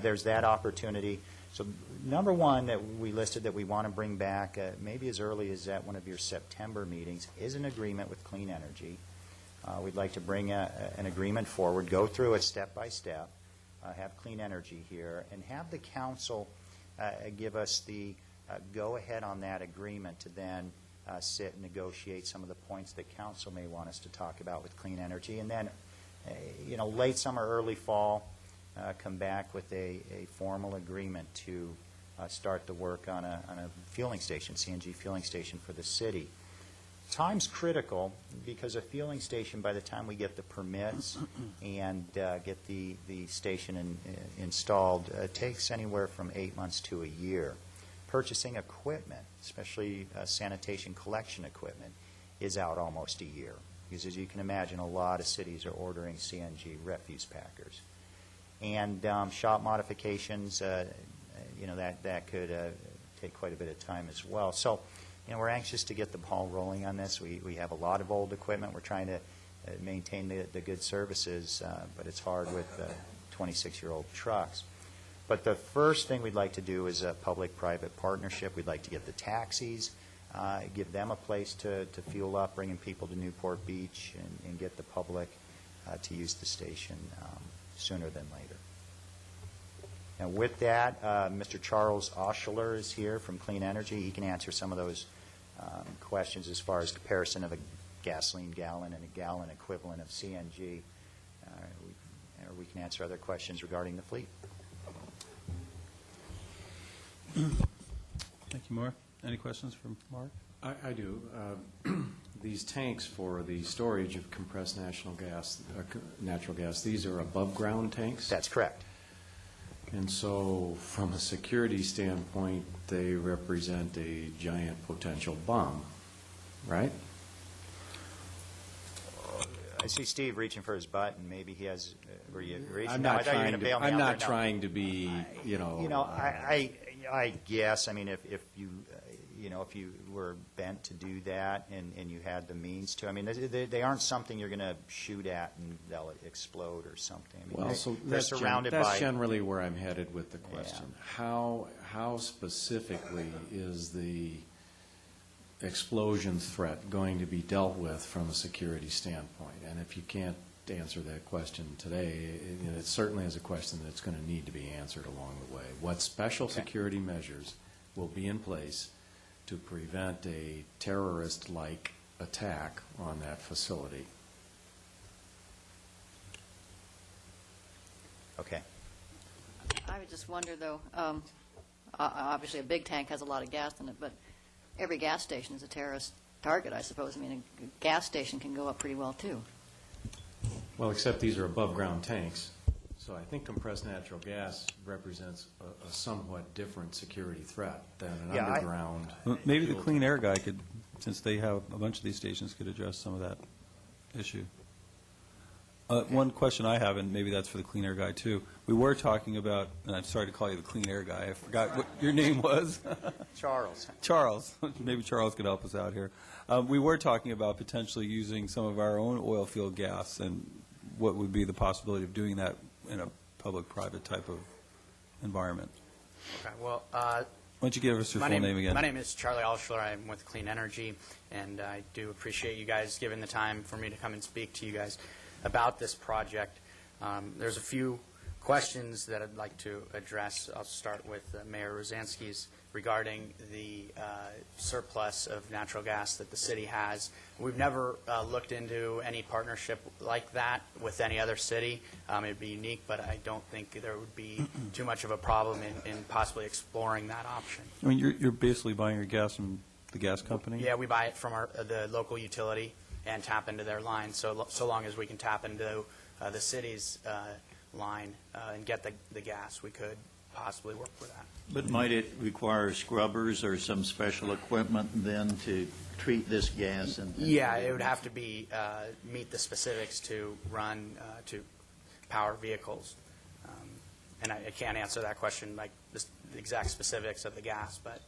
there's that opportunity. So, number one that we listed that we want to bring back, maybe as early as at one of your September meetings, is an agreement with Clean Energy. We'd like to bring an agreement forward, go through it step by step, have Clean Energy here, and have the council give us the go-ahead on that agreement to then sit and negotiate some of the points that council may want us to talk about with Clean Energy. And then, late summer, early fall, come back with a formal agreement to start the work on a fueling station, CNG fueling station for the city. Time's critical because a fueling station, by the time we get the permits and get the station installed, takes anywhere from 8 months to a year. Purchasing equipment, especially sanitation collection equipment, is out almost a year. Because as you can imagine, a lot of cities are ordering CNG refuse packers. And shop modifications, that could take quite a bit of time as well. So, we're anxious to get the ball rolling on this. We have a lot of old equipment. We're trying to maintain the good services, but it's hard with 26-year-old trucks. But the first thing we'd like to do is a public-private partnership. We'd like to get the taxis, give them a place to fuel up, bringing people to Newport Beach, and get the public to use the station sooner than later. And with that, Mr. Charles Oshler is here from Clean Energy. He can answer some of those questions as far as comparison of a gasoline gallon and a gallon equivalent of CNG. Or we can answer other questions regarding the fleet. Thank you, Mark. Any questions from Mark? I do. These tanks for the storage of compressed natural gas, these are above-ground tanks? That's correct. And so, from a security standpoint, they represent a giant potential bomb, right? I see Steve reaching for his button. Maybe he has. Were you reaching? I'm No, I not thought you were gonna bail me I'm out not there. No. trying to be, I guess. I mean, if you if you were bent to do that and you had the means to, I mean, they aren't something you're going to shoot at and they'll explode or something. I mean, Well, so they're that's surrounded that's by. generally where I'm headed with the question. How specifically is the explosion threat going to be dealt with from a security standpoint? And if you can't answer that question today, it certainly is a question that's going to need to be answered along the way. What special security measures will be in place to prevent a terrorist-like attack on that facility? Okay. I would just wonder, though, obviously a big tank has a lot of gas in it, but every gas station is a terrorist target, I suppose. I mean, a gas station can go up pretty well, too. Well, except these are above-ground tanks. So I think compressed natural gas represents a somewhat different security threat than an underground. Well, maybe the fuel Clean tank. Air guy could, since they have a bunch of these stations, could address some of that issue. One question I have, and maybe that's for the Clean Air guy too. We were talking about, and I'm sorry to call you the Clean Air guy. I forgot what your name was. Charles. Charles. Maybe Charles could help us out here. We were talking about potentially using some of our own oil field gas, and what would be the possibility of doing that in a public-private type of environment. Okay, well, Why don't you give us your full name again? My name is Charlie Alschler. I'm with Clean Energy, and I do appreciate you guys giving the time for me to come and speak to you guys about this project. There's a few questions that I'd like to address. I'll start with Mayor Rosansky's regarding the surplus of natural gas that the city has. We've never looked into any partnership like that with any other city. It'd be unique, but I don't think there would be too much of a problem in possibly exploring that option. I mean, you're basically buying your gas from the gas company? Yeah, we buy it from the local utility and tap into their line. So long as we can tap into the city's line and get the gas, we could possibly work with that. But might it require scrubbers or some special equipment then to treat this gas? Yeah, it would have to be, meet the specifics to run, to power vehicles. And I can't answer that question, like the exact specifics of the gas, but.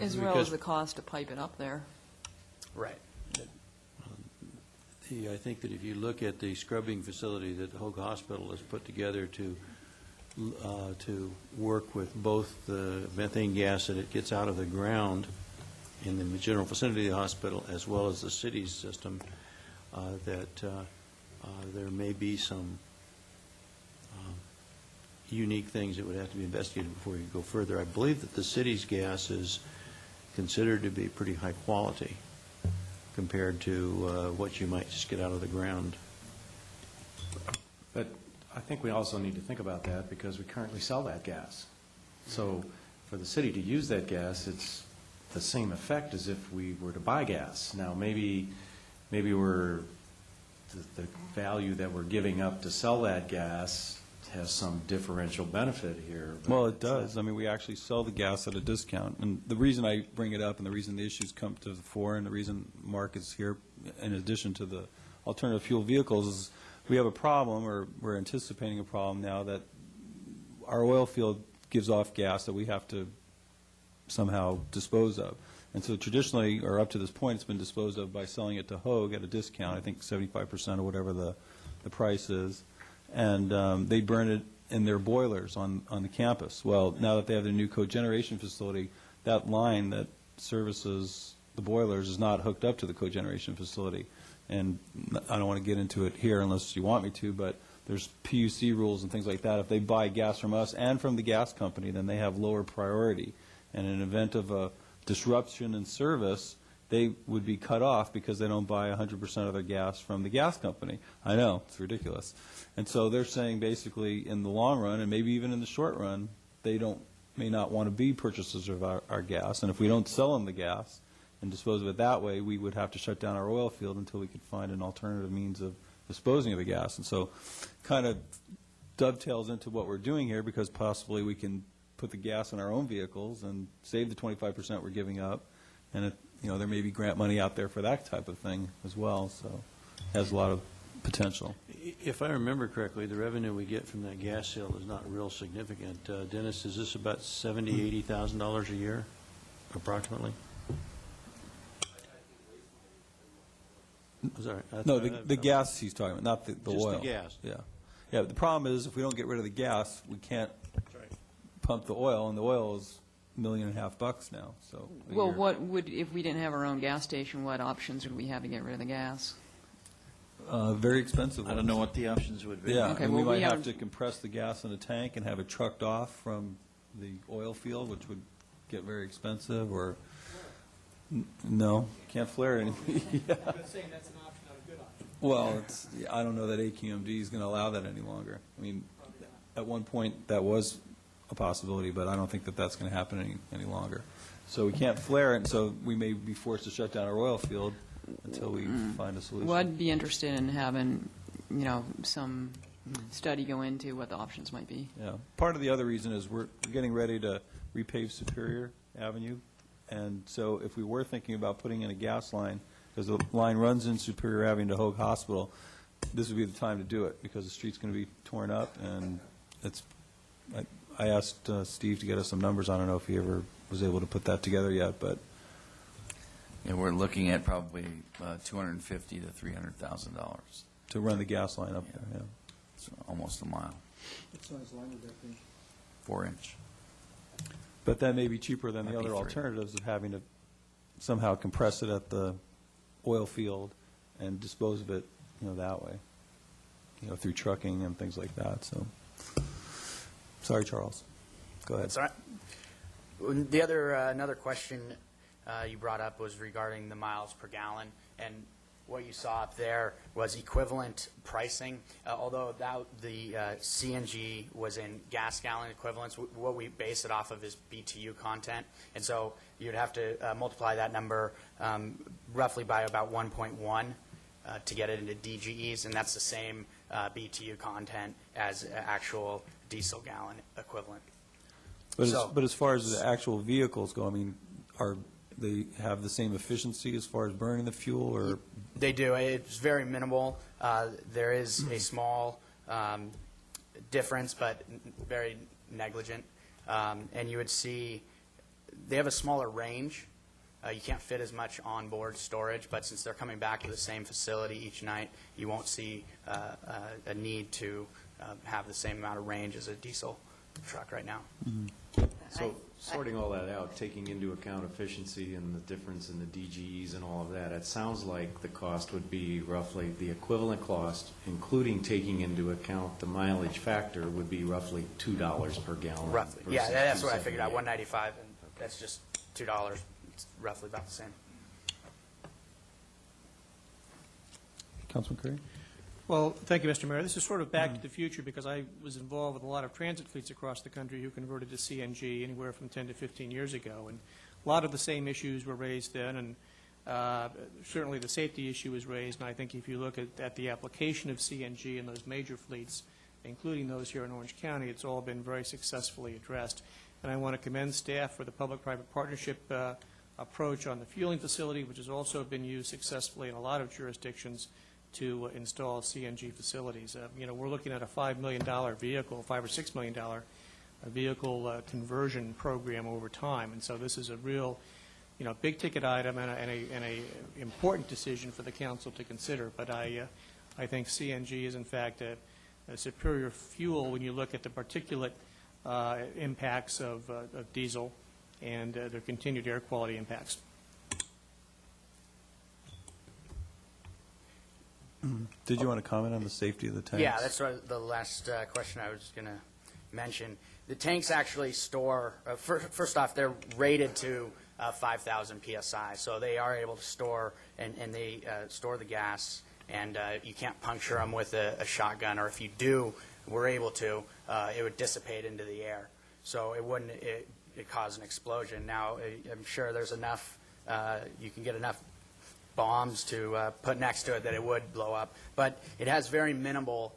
As well as the cost to pipe it up there. Right. I think that if you look at the scrubbing facility that Hoag Hospital has put together to work with both the methane gas that it gets out of the ground in the general vicinity of the hospital as well as the city's system, that there may be some unique things that would have to be investigated before you go further. I believe that the city's gas is considered to be pretty high quality compared to what you might just get out of the ground. But I think we also need to think about that because we currently sell that gas. So for the city to use that gas, it's the same effect as if we were to buy gas. Now, maybe the value that we're giving up to sell that gas has some differential benefit here. but Well, it it's not- does. I mean, we actually sell the gas at a discount. And the reason I bring it up and the reason the issues come to the fore and the reason Mark is here, in addition to the alternative fuel vehicles, is we have a problem, or we're anticipating a problem now, that our oil field gives off gas that we have to somehow dispose of. And so traditionally, or up to this point, it's been disposed of by selling it to Hogue at a discount, I think 75% or whatever the price is. And they burn it in their boilers on the campus. Well, now that they have their new cogeneration facility, that line that services the boilers is not hooked up to the cogeneration facility. And I don't want to get into it here unless you want me to, but there's PUC rules and things like that. If they buy gas from us and from the gas company, then they have lower priority. And in an event of a disruption in service, they would be cut off because they don't buy 100% of their gas from the gas company. I know, it's ridiculous. And so they're saying basically in the long run, and maybe even in the short run, they may not want to be purchasers of our gas. And if we don't sell them the gas and dispose of it that way, we would have to shut down our oil field until we could find an alternative means of disposing of the gas. And so kind of dovetails into what we're doing here, because possibly we can put the gas in our own vehicles and save the 25% we're giving up. And there may be grant money out there for that type of thing as well, so it has a lot of potential. If I remember correctly, the revenue we get from that gas sale is not real significant. Dennis, is this about $70,000, $80,000 a year, approximately? Sorry. No, the gas he's talking about, not the Just oil. the gas. Yeah. Yeah, the problem is if we don't get rid of the gas, we can't pump the oil, and the oil is $1.5 million now, so. a Well, year. what would, if we didn't have our own gas station, what options would we have to get rid of the gas? Very expensive. I don't know what the options would be. Yeah, Okay, and we well, might we have have- to compress the gas in a tank and have it trucked off from the oil field, which would get very expensive, or, no, can't flare it anymore. Yeah. saying that's an option, not a good option. Well, I don't know that AQMD is going to allow that any longer. I mean, at one point, that was a possibility, but I don't think that that's going to happen any longer. So we can't flare it, and so we may be forced to shut down our oil field until we find a solution. Well, I'd be interested in having, some study go into what the options might be. Yeah. Part of the other reason is we're getting ready to repave Superior Avenue, and so if we were thinking about putting in a gas line, because the line runs in Superior Avenue to Hogue Hospital, this would be the time to do it, because the street's going to be torn up, and I asked Steve to get us some numbers. I don't know if he ever was able to put that together yet, but Yeah, we're looking at probably $250,000 to $300,000. to run the gas line up there, yeah. It's almost a mile, What size line would that be? 4-inch. But that may be cheaper than the Might be other 3. alternatives of having to somehow compress it at the oil field and dispose of it, that way, through trucking and things like that, so. Sorry, Charles. Go ahead. That's all right. The other, another question you brought up was regarding the miles per gallon, and what you saw up there was equivalent pricing, although the CNG was in gas gallon equivalents. What we base it off of is BTU content, and so you'd have to multiply that number roughly by about 1.1 to get it into DGEs, and that's the same BTU content as actual diesel gallon equivalent. But as far as the actual vehicles go, I mean, are they have the same efficiency as far as burning the fuel, or? They do. It's very minimal. There is a small difference, but very negligent. And you would see they have a smaller range. You can't fit as much onboard storage, but since they're coming back to the same facility each night, you won't see a need to have the same amount of range as a diesel truck right now. So sorting all that out, taking into account efficiency and the difference in the DGEs and all of that, it sounds like the cost would be roughly the equivalent cost, including taking into account the mileage factor, would be roughly $2 per gallon. Roughly. Yeah, versus that's what I figured out, $2.78. $1.95, and that's just $2. It's roughly about the same. Councilman Curry? Well, thank you, Mr. Mayor. This is sort of back to the future because I was involved with a lot of transit fleets across the country who converted to CNG anywhere from 10 to 15 years ago. And a lot of the same issues were raised then, and certainly the safety issue was raised. And I think if you look at the application of CNG in those major fleets, including those here in Orange County, it's all been very successfully addressed. And I want to commend staff for the public-private partnership approach on the fueling facility, which has also been used successfully in a lot of jurisdictions to install CNG facilities. We're looking at a $5 million vehicle, $5 or $6 million vehicle conversion program over time. And so this is a real, big-ticket item and a important decision for the council to consider. But I think CNG is, in fact, a superior fuel when you look at the particulate impacts of diesel and their continued air quality impacts. Did you want to comment on the safety of the tanks? Yeah, that's the last question I was going to mention. The tanks actually store, first off, they're rated to 5,000 PSI, so they are able to store, and they store the gas, and you can't puncture them with a shotgun, or if you do, we're able to, it would dissipate into the air. So it wouldn't it cause an explosion. Now, I'm sure there's enough, you can get enough bombs to put next to it that it would blow up. But it has very minimal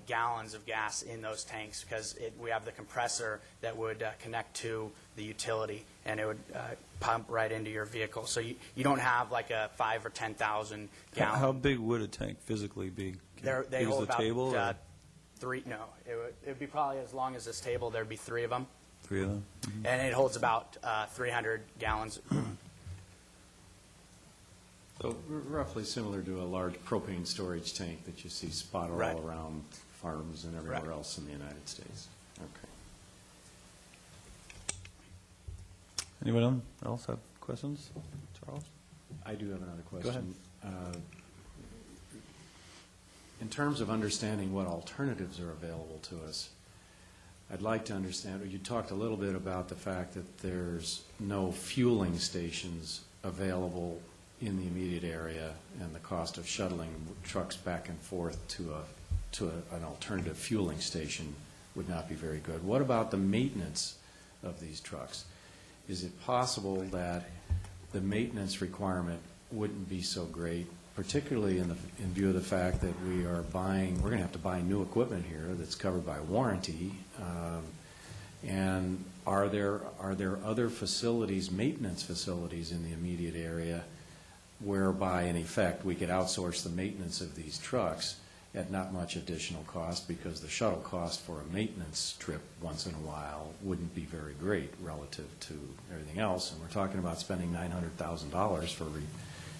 gallons of gas in those tanks because we have the compressor that would connect to the utility, and it would pump right into your vehicle. So you don't have like a 5,000 or 10,000 gallon. How big would a tank physically be? They hold about table, three. No, it would be probably as long as this table. There'd be 3 of them. 3 of them? Mm-hmm. And it holds about 300 gallons. So roughly similar to a large propane storage tank that you see spotted Right. all around farms and everywhere Right. else in the United States. Okay. Anyone else have questions? Charles? I do have another Go question. In terms of understanding what alternatives are available to us, I'd like to understand, or you talked a little bit about the fact that there's no fueling stations available in the immediate area and the cost of shuttling trucks back and forth to an alternative fueling station would not be very good. What about the maintenance of these trucks? Is it possible that the maintenance requirement wouldn't be so great, particularly in view of the fact that we're going to have to buy new equipment here that's covered by warranty? And are there other facilities, maintenance facilities in the immediate area whereby, in effect, we could outsource the maintenance of these trucks at not much additional cost because the shuttle cost for a maintenance trip once in a while wouldn't be very great relative to everything else? And we're talking about spending $900,000 for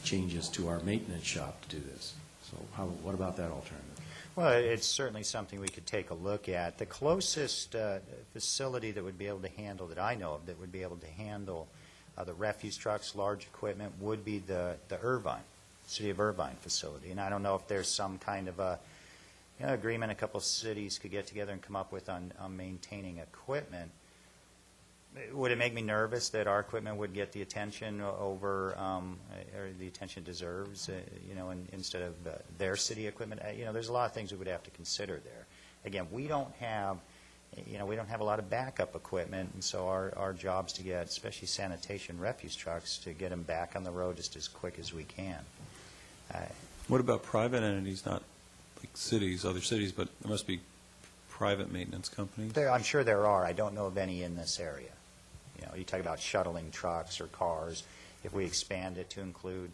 changes to our maintenance shop to do this. So what about that alternative? Well, it's certainly something we could take a look at. The closest facility that would be able to handle, that I know of, that would be able to handle the refuse trucks, large equipment, would be the Irvine, City of Irvine facility. And I don't know if there's some kind of a agreement a couple of cities could get together and come up with on maintaining equipment. Would it make me nervous that our equipment would get the attention or the attention it deserves, instead of their city equipment? There's a lot of things we would have to consider there. Again, we don't have a lot of backup equipment, and so our job's to get, especially sanitation refuse trucks, to get them back on the road just as quick as we can. What about private entities, not like cities, other cities, but there must be private maintenance companies? I'm sure there are. I don't know of any in this area. You talk about shuttling trucks or cars. If we expand it to include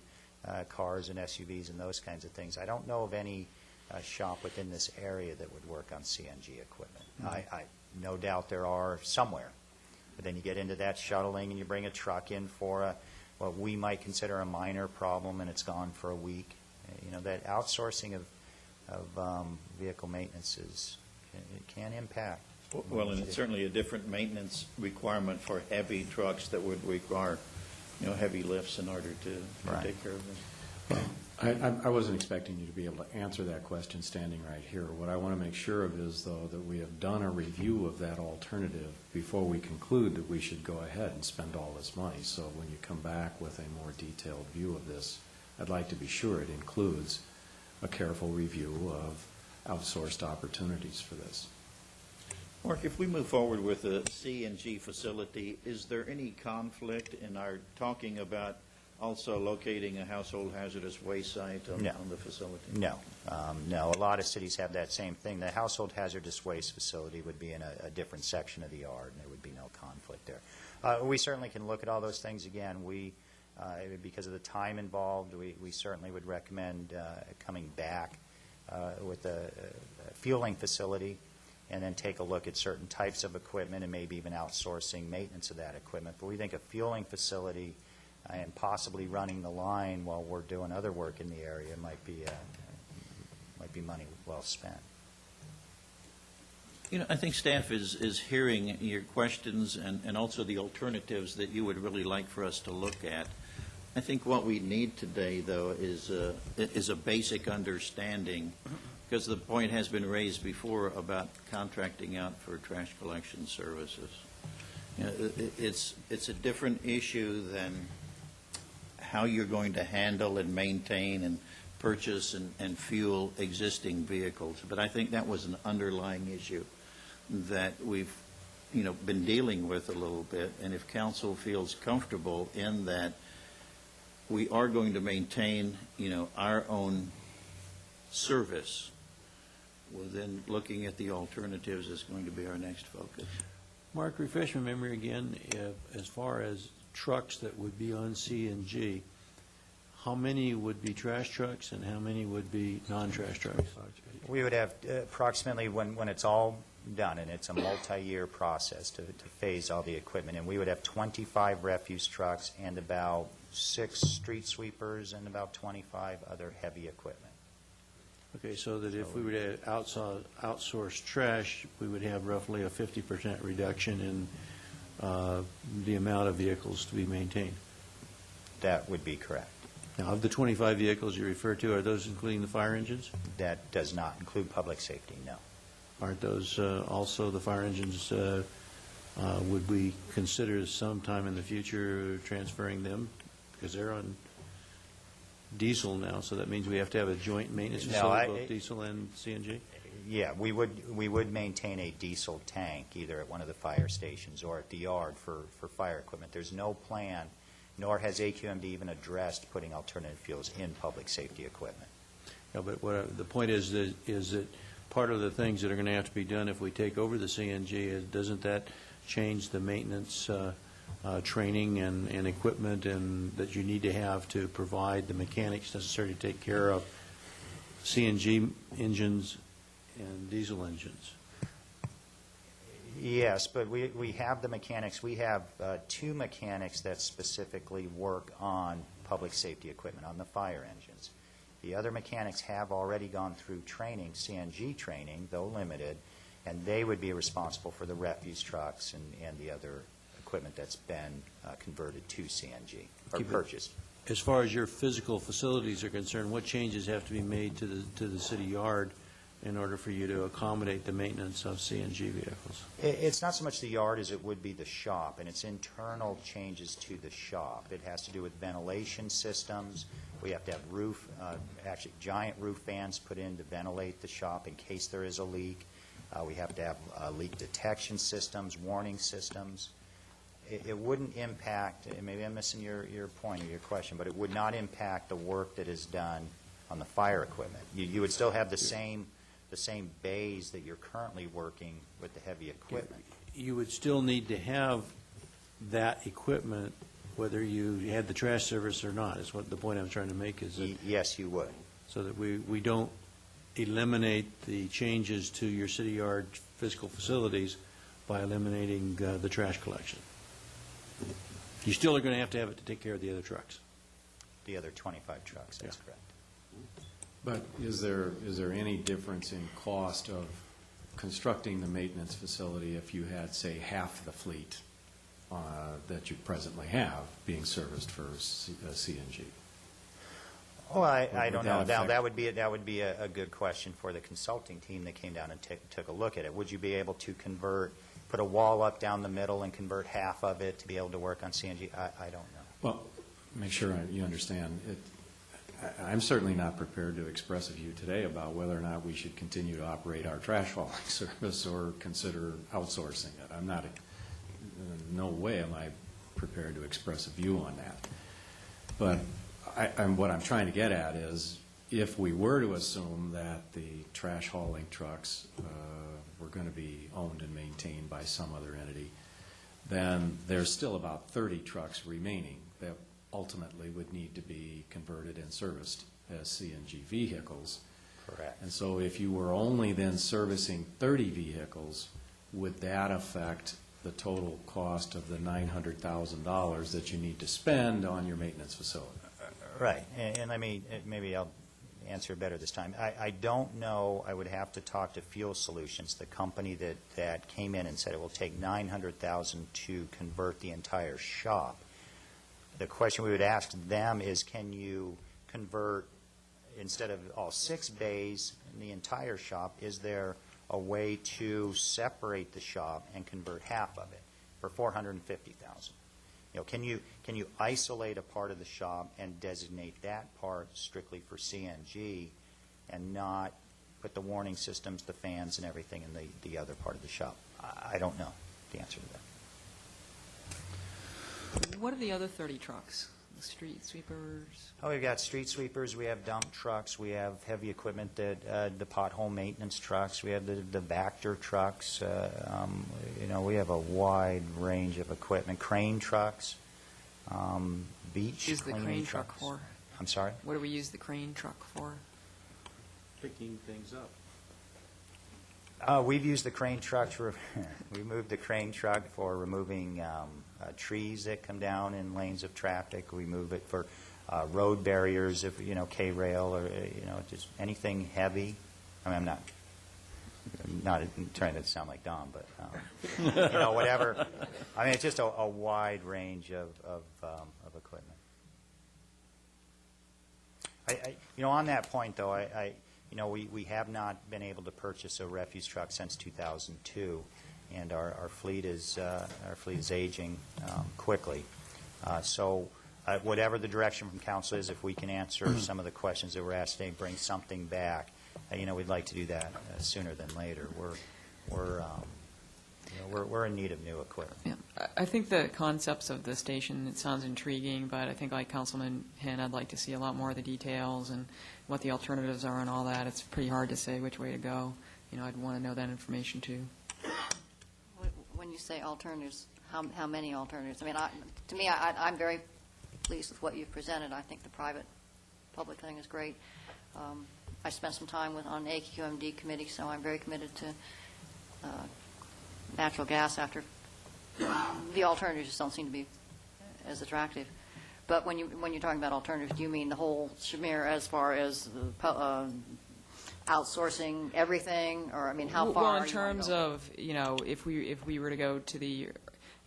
cars and SUVs and those kinds of things, I don't know of any shop within this area that would work on CNG equipment. Mm-hmm. I no doubt there are somewhere. But then you get into that shuttling and you bring a truck in for what we might consider a minor problem and it's gone for a week. That outsourcing of vehicle maintenance it can impact. Well, and it's certainly a different maintenance requirement for heavy trucks that would require, heavy lifts in order to Right. take care of them. I wasn't expecting you to be able to answer that question standing right here. What I want to make sure of is, though, that we have done a review of that alternative before we conclude that we should go ahead and spend all this money. So when you come back with a more detailed view of this, I'd like to be sure it includes a careful review of outsourced opportunities for this. Mark, if we move forward with a CNG facility, is there any conflict in our talking about also locating a household hazardous waste site on No. on the facility? No, no. A lot of cities have that same thing. The household hazardous waste facility would be in a different section of the yard, and there would be no conflict there. We certainly can look at all those things again. Because of the time involved, we certainly would recommend coming back with a fueling facility, and then take a look at certain types of equipment and maybe even outsourcing maintenance of that equipment. But we think a fueling facility and possibly running the line while we're doing other work in the area might be money well spent. You know, I think staff is hearing your questions and also the alternatives that you would really like for us to look at. I think what we need today, though, is a basic understanding, because the point has been raised before about contracting out for trash collection services. You know, it's a different issue than how you're going to handle and maintain and purchase and fuel existing vehicles. But I think that was an underlying issue that we've, been dealing with a little bit. And if council feels comfortable in that we are going to maintain, our own service, well, then looking at the alternatives is going to be our next focus. Mark, refresh my memory again, as far as trucks that would be on CNG, how many would be trash trucks and how many would be non-trash trucks? We would have approximately, when it's all done, and it's a multi-year process to phase all the equipment, and we would have 25 refuse trucks and about 6 street sweepers and about 25 other heavy equipment. Okay, so that if we were to outsource trash, we would have roughly a 50% reduction in the amount of vehicles to be maintained. That would be correct. Now, of the 25 vehicles you refer to, are those including the fire engines? That does not include public safety, no. Aren't those also the fire engines? Would we consider sometime in the future transferring them? Because they're on diesel now, so that means we have to have a joint maintenance facility, both diesel and CNG? Yeah, we would maintain a diesel tank either at one of the fire stations or at the yard for fire equipment. There's no plan, nor has AQMD even addressed putting alternative fuels in public safety equipment. Yeah, but the point is that part of the things that are going to have to be done if we take over the CNG, doesn't that change the maintenance training and equipment and that you need to have to provide the mechanics necessary to take care of CNG engines and diesel engines? Yes, but we have the mechanics. We have 2 mechanics that specifically work on public safety equipment, on the fire engines. The other mechanics have already gone through training, CNG training, though limited, and they would be responsible for the refuse trucks and the other equipment that's been converted to CNG or purchased. As far as your physical facilities are concerned, what changes have to be made to the city yard in order for you to accommodate the maintenance of CNG vehicles? It's not so much the yard as it would be the shop, and it's internal changes to the shop. It has to do with ventilation systems. We have to have actually giant roof fans put in to ventilate the shop in case there is a leak. We have to have leak detection systems, warning systems. It wouldn't impact, and maybe I'm missing your point or your question, but it would not impact the work that is done on the fire equipment. You would still have the same bays that you're currently working with the heavy equipment. You would still need to have that equipment whether you had the trash service or not, is what the point I'm trying to make is that. Yes, you would. So that we don't eliminate the changes to your city yard physical facilities by eliminating the trash collection. You still are going to have it to take care of the other trucks. The other 25 trucks, that's correct. But is there any difference in cost of constructing the maintenance facility if you had, say, half the fleet that you presently have being serviced for CNG? Oh, I don't know. Now, that would be a good question for the consulting team that came down and took a look at it. Would you be able to put a wall up down the middle and convert half of it to be able to work on CNG? I don't know. Well, make sure you understand. I'm certainly not prepared to express a view today about whether or not we should continue to operate our trash hauling service or consider outsourcing it. I'm not, no way am I prepared to express a view on that. But what I'm trying to get at is, if we were to assume that the trash hauling trucks were going to be owned and maintained by some other entity, then there's still about 30 trucks remaining that ultimately would need to be converted and serviced as CNG vehicles. Correct. And so if you were only then servicing 30 vehicles, would that affect the total cost of the $900,000 that you need to spend on your maintenance facility? Right, and maybe I'll answer better this time. I don't know, I would have to talk to Fuel Solutions, the company that came in and said it will take $900,000 to convert the entire shop. The question we would ask them is, can you convert, instead of all 6 bays in the entire shop, is there a way to separate the shop and convert half of it for $450,000? Can you isolate a part of the shop and designate that part strictly for CNG and not put the warning systems, the fans, and everything in the other part of the shop? I don't know the answer to that. What are the other 30 trucks? The street sweepers? Oh, we've got street sweepers, we have dump trucks, we have heavy equipment, that the pothole maintenance trucks, we have the Vector trucks, we have a wide range of equipment, crane trucks, beach Use the cleaning crane truck trucks. for? I'm sorry? What do we use the crane truck for? Picking things up. We've used the crane truck we moved the crane truck for removing trees that come down in lanes of traffic. We move it for road barriers, if K-rail or just anything heavy. I'm not trying to sound like Don, but whatever. It's just a wide range of equipment. On that point, though, we have not been able to purchase a refuse truck since 2002, and our fleet is aging quickly. So whatever the direction from council is, if we can answer some of the questions that were asked today, bring something back, we'd like to do that sooner than later. We're in need of new equipment. Yeah, I think the concepts of the station, it sounds intriguing, but I think like Councilman Hinn, I'd like to see a lot more of the details and what the alternatives are and all that. It's pretty hard to say which way to go. I'd want to know that information too. When you say alternatives, how many alternatives? To me, I'm very pleased with what you've presented. I think the private-public thing is great. I spent some time on the AQMD committee, so I'm very committed to natural gas after the alternatives just don't seem to be as attractive. But when you're talking about alternatives, do you mean the whole Shamir as far as outsourcing everything, or how far? Well, are in you terms gonna go? of if we were to go to the,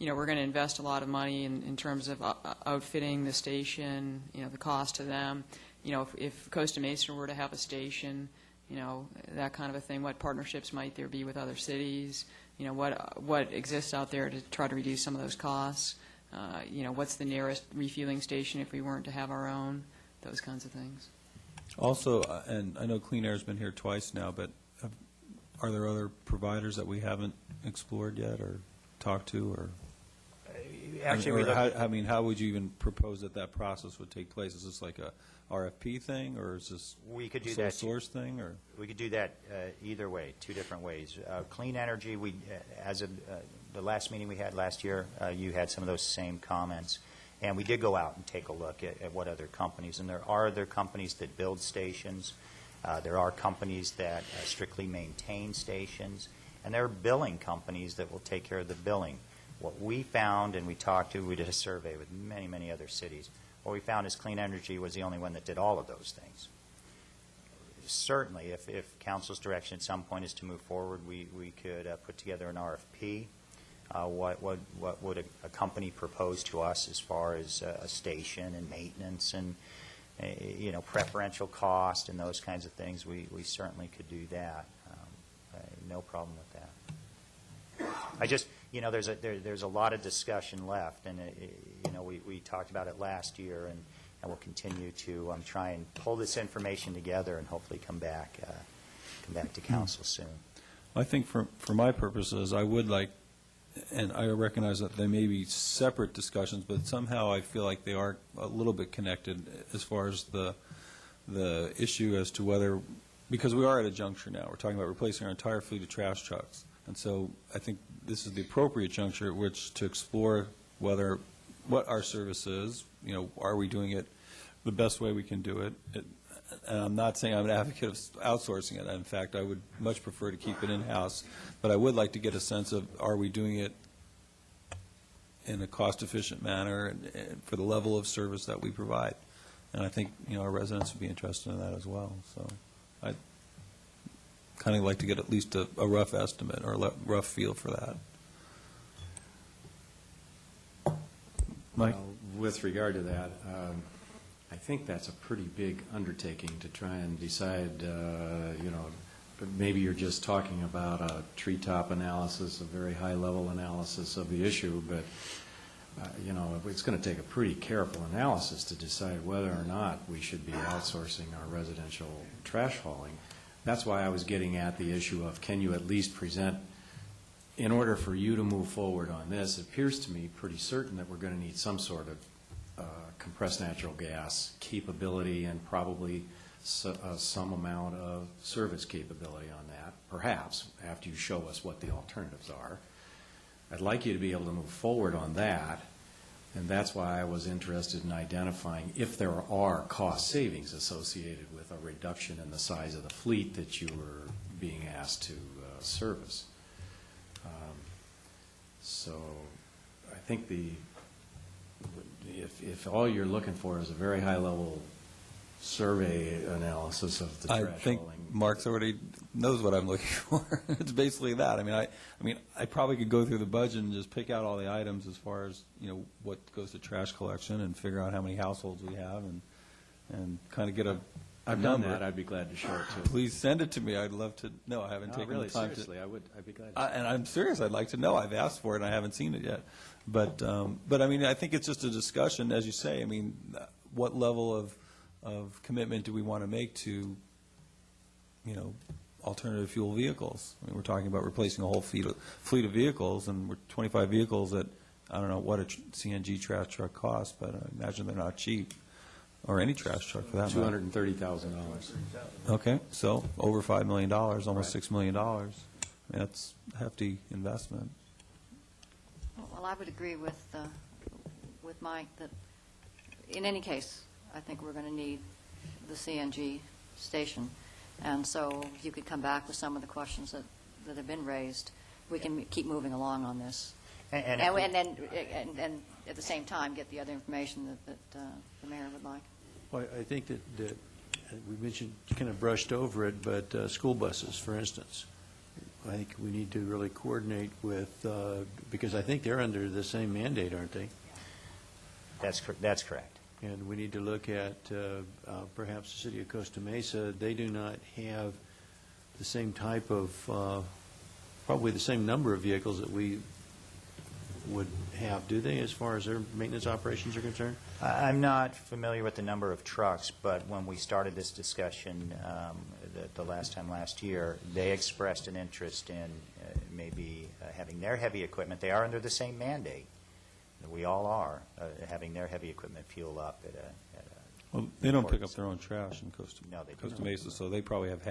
we're going to invest a lot of money in terms of outfitting the station, the cost to them. If Costa Mesa were to have a station, that kind of a thing. What partnerships might there be with other cities? What exists out there to try to reduce some of those costs? What's the nearest refueling station if we weren't to have our own? Those kinds of things. Also, and I know Clean Air's been here twice now, but are there other providers that we haven't explored yet or talked to, or? Actually, how would you even propose that process would take place? Is this like a RFP thing, or is this we could do a sole that source thing, or? We could do that either way, 2 different ways. Clean energy, as of the last meeting we had last year, you had some of those same comments. And we did go out and take a look at what other companies, and there are other companies that build stations. There are companies that strictly maintain stations, and there are billing companies that will take care of the billing. What we found, and we did a survey with many, many other cities, what we found is Clean Energy was the only one that did all of those things. Certainly, if council's direction at some point is to move forward, we could put together an RFP. What would a company propose to us as far as a station and maintenance and preferential cost and those kinds of things? We certainly could do that. No problem with that. I just there's a lot of discussion left, and we talked about it last year, and we'll continue to try and pull this information together and hopefully come back to council soon. I think for my purposes, I would like, and I recognize that they may be separate discussions, but somehow I feel like they are a little bit connected as far as the issue as to whether, because we are at a juncture now, we're talking about replacing our entire fleet of trash trucks. And so I think this is the appropriate juncture at which to explore what our service is, are we doing it the best way we can do it? And I'm not saying I'm an advocate of outsourcing it. In fact, I would much prefer to keep it in-house. But I would like to get a sense of, are we doing it in a cost-efficient manner and for the level of service that we provide? And I think, our residents would be interested in that as well. So I'd kind of like to get at least a rough estimate or a rough feel for that. Mike? Well, with regard to that, I think that's a pretty big undertaking to try and decide, maybe you're just talking about a treetop analysis, a very high-level analysis of the issue, but, it's going to take a pretty careful analysis to decide whether or not we should be outsourcing our residential trash hauling. That's why I was getting at the issue of, can you at least present, in order for you to move forward on this, it appears to me pretty certain that we're going to need some sort of compressed natural gas capability and probably some amount of service capability on that, perhaps, after you show us what the alternatives are. I'd like you to be able to move forward on that, and that's why I was interested in identifying if there are cost savings associated with a reduction in the size of the fleet that you were being asked to service. So I think if all you're looking for is a very high-level survey analysis of the trash I think hauling. Mark's already knows what I'm looking for. It's basically that. I probably could go through the budget and just pick out all the items as far as, what goes to trash collection and figure out how many households we have and kind of get a I've done number. that. I'd be glad to show it to you. Please send it to me. I'd love to know. I haven't No, taken really, the time seriously, I'd be glad to. and I'm serious. I'd like to know. I've asked for it, and I haven't seen it yet. But I think it's just a discussion, as you say. What level of commitment do we want to make to, alternative fuel vehicles? We're talking about replacing a whole fleet of vehicles, and we're 25 vehicles that, I don't know what a CNG trash truck costs, but I imagine they're not cheap, or any trash truck for that matter. $230,000. Okay, so over $5 million, almost Right. $6 million. That's a hefty investment. Well, I would agree with Mike that, in any case, I think we're going to need the CNG station. And so if you could come back with some of the questions that have been raised, we can keep moving along on this. And And at the same time, get the other information that the mayor would like. Well, I think that we mentioned, kind of brushed over it, but school buses, for instance. I think we need to really coordinate with, because I think they're under the same mandate, aren't they? That's correct. And we need to look at perhaps the city of Costa Mesa. They do not have the same type of, probably the same number of vehicles that we would have, do they, as far as their maintenance operations are concerned? I'm not familiar with the number of trucks, but when we started this discussion the last time last year, they expressed an interest in maybe having their heavy equipment. They are under the same mandate. We all are, having their heavy equipment fuel up at a Well, they don't pick up their own trash in Costa No, they do Costa not. Mesa, so they probably have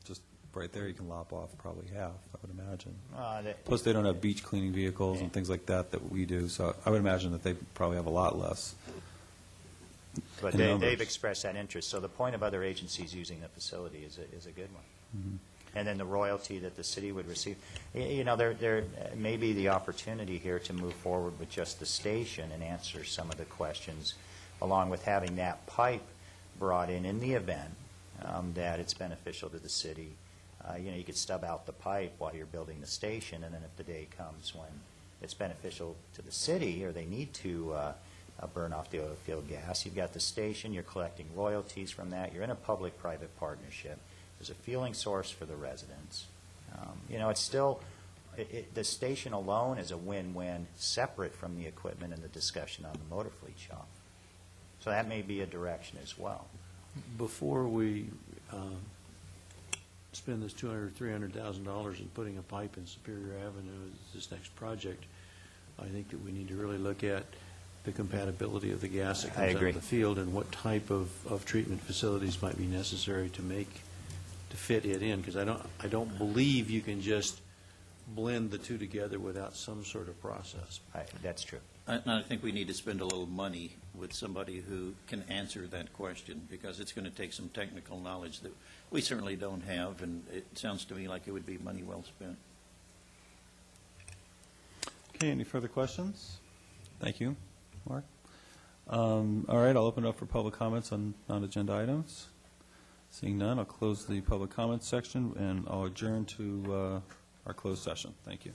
just right there, you can lop off probably half, I would imagine. Plus, they don't have beach cleaning vehicles and things like that we do, so I would imagine that they probably have a lot less. But in numbers. they've expressed that interest. So the point of other agencies using the facility is a good one. Mm-hmm. And then the royalty that the city would receive. There may be the opportunity here to move forward with just the station and answer some of the questions, along with having that pipe brought in the event that it's beneficial to the city. You could stub out the pipe while you're building the station, and then if the day comes when it's beneficial to the city or they need to burn off the oil field gas, you've got the station, you're collecting royalties from that, you're in a public-private partnership. There's a fueling source for the residents. It's still, the station alone is a win-win, separate from the equipment and the discussion on the motor fleet shop. So that may be a direction as well. Before we spend this $200,000 or $300,000 in putting a pipe in Superior Avenue as this next project, I think that we need to really look at the compatibility of the gas that I comes out agree. of the field and what type of treatment facilities might be necessary to fit it in, because I don't believe you can just blend the two together without some sort of process. That's true. I think we need to spend a little money with somebody who can answer that question, because it's going to take some technical knowledge that we certainly don't have, and it sounds to me like it would be money well spent. Okay, any further questions? Thank you, Mark. All right, I'll open it up for public comments on non-agenda items. Seeing none, I'll close the public comments section, and I'll adjourn to our closed session. Thank you.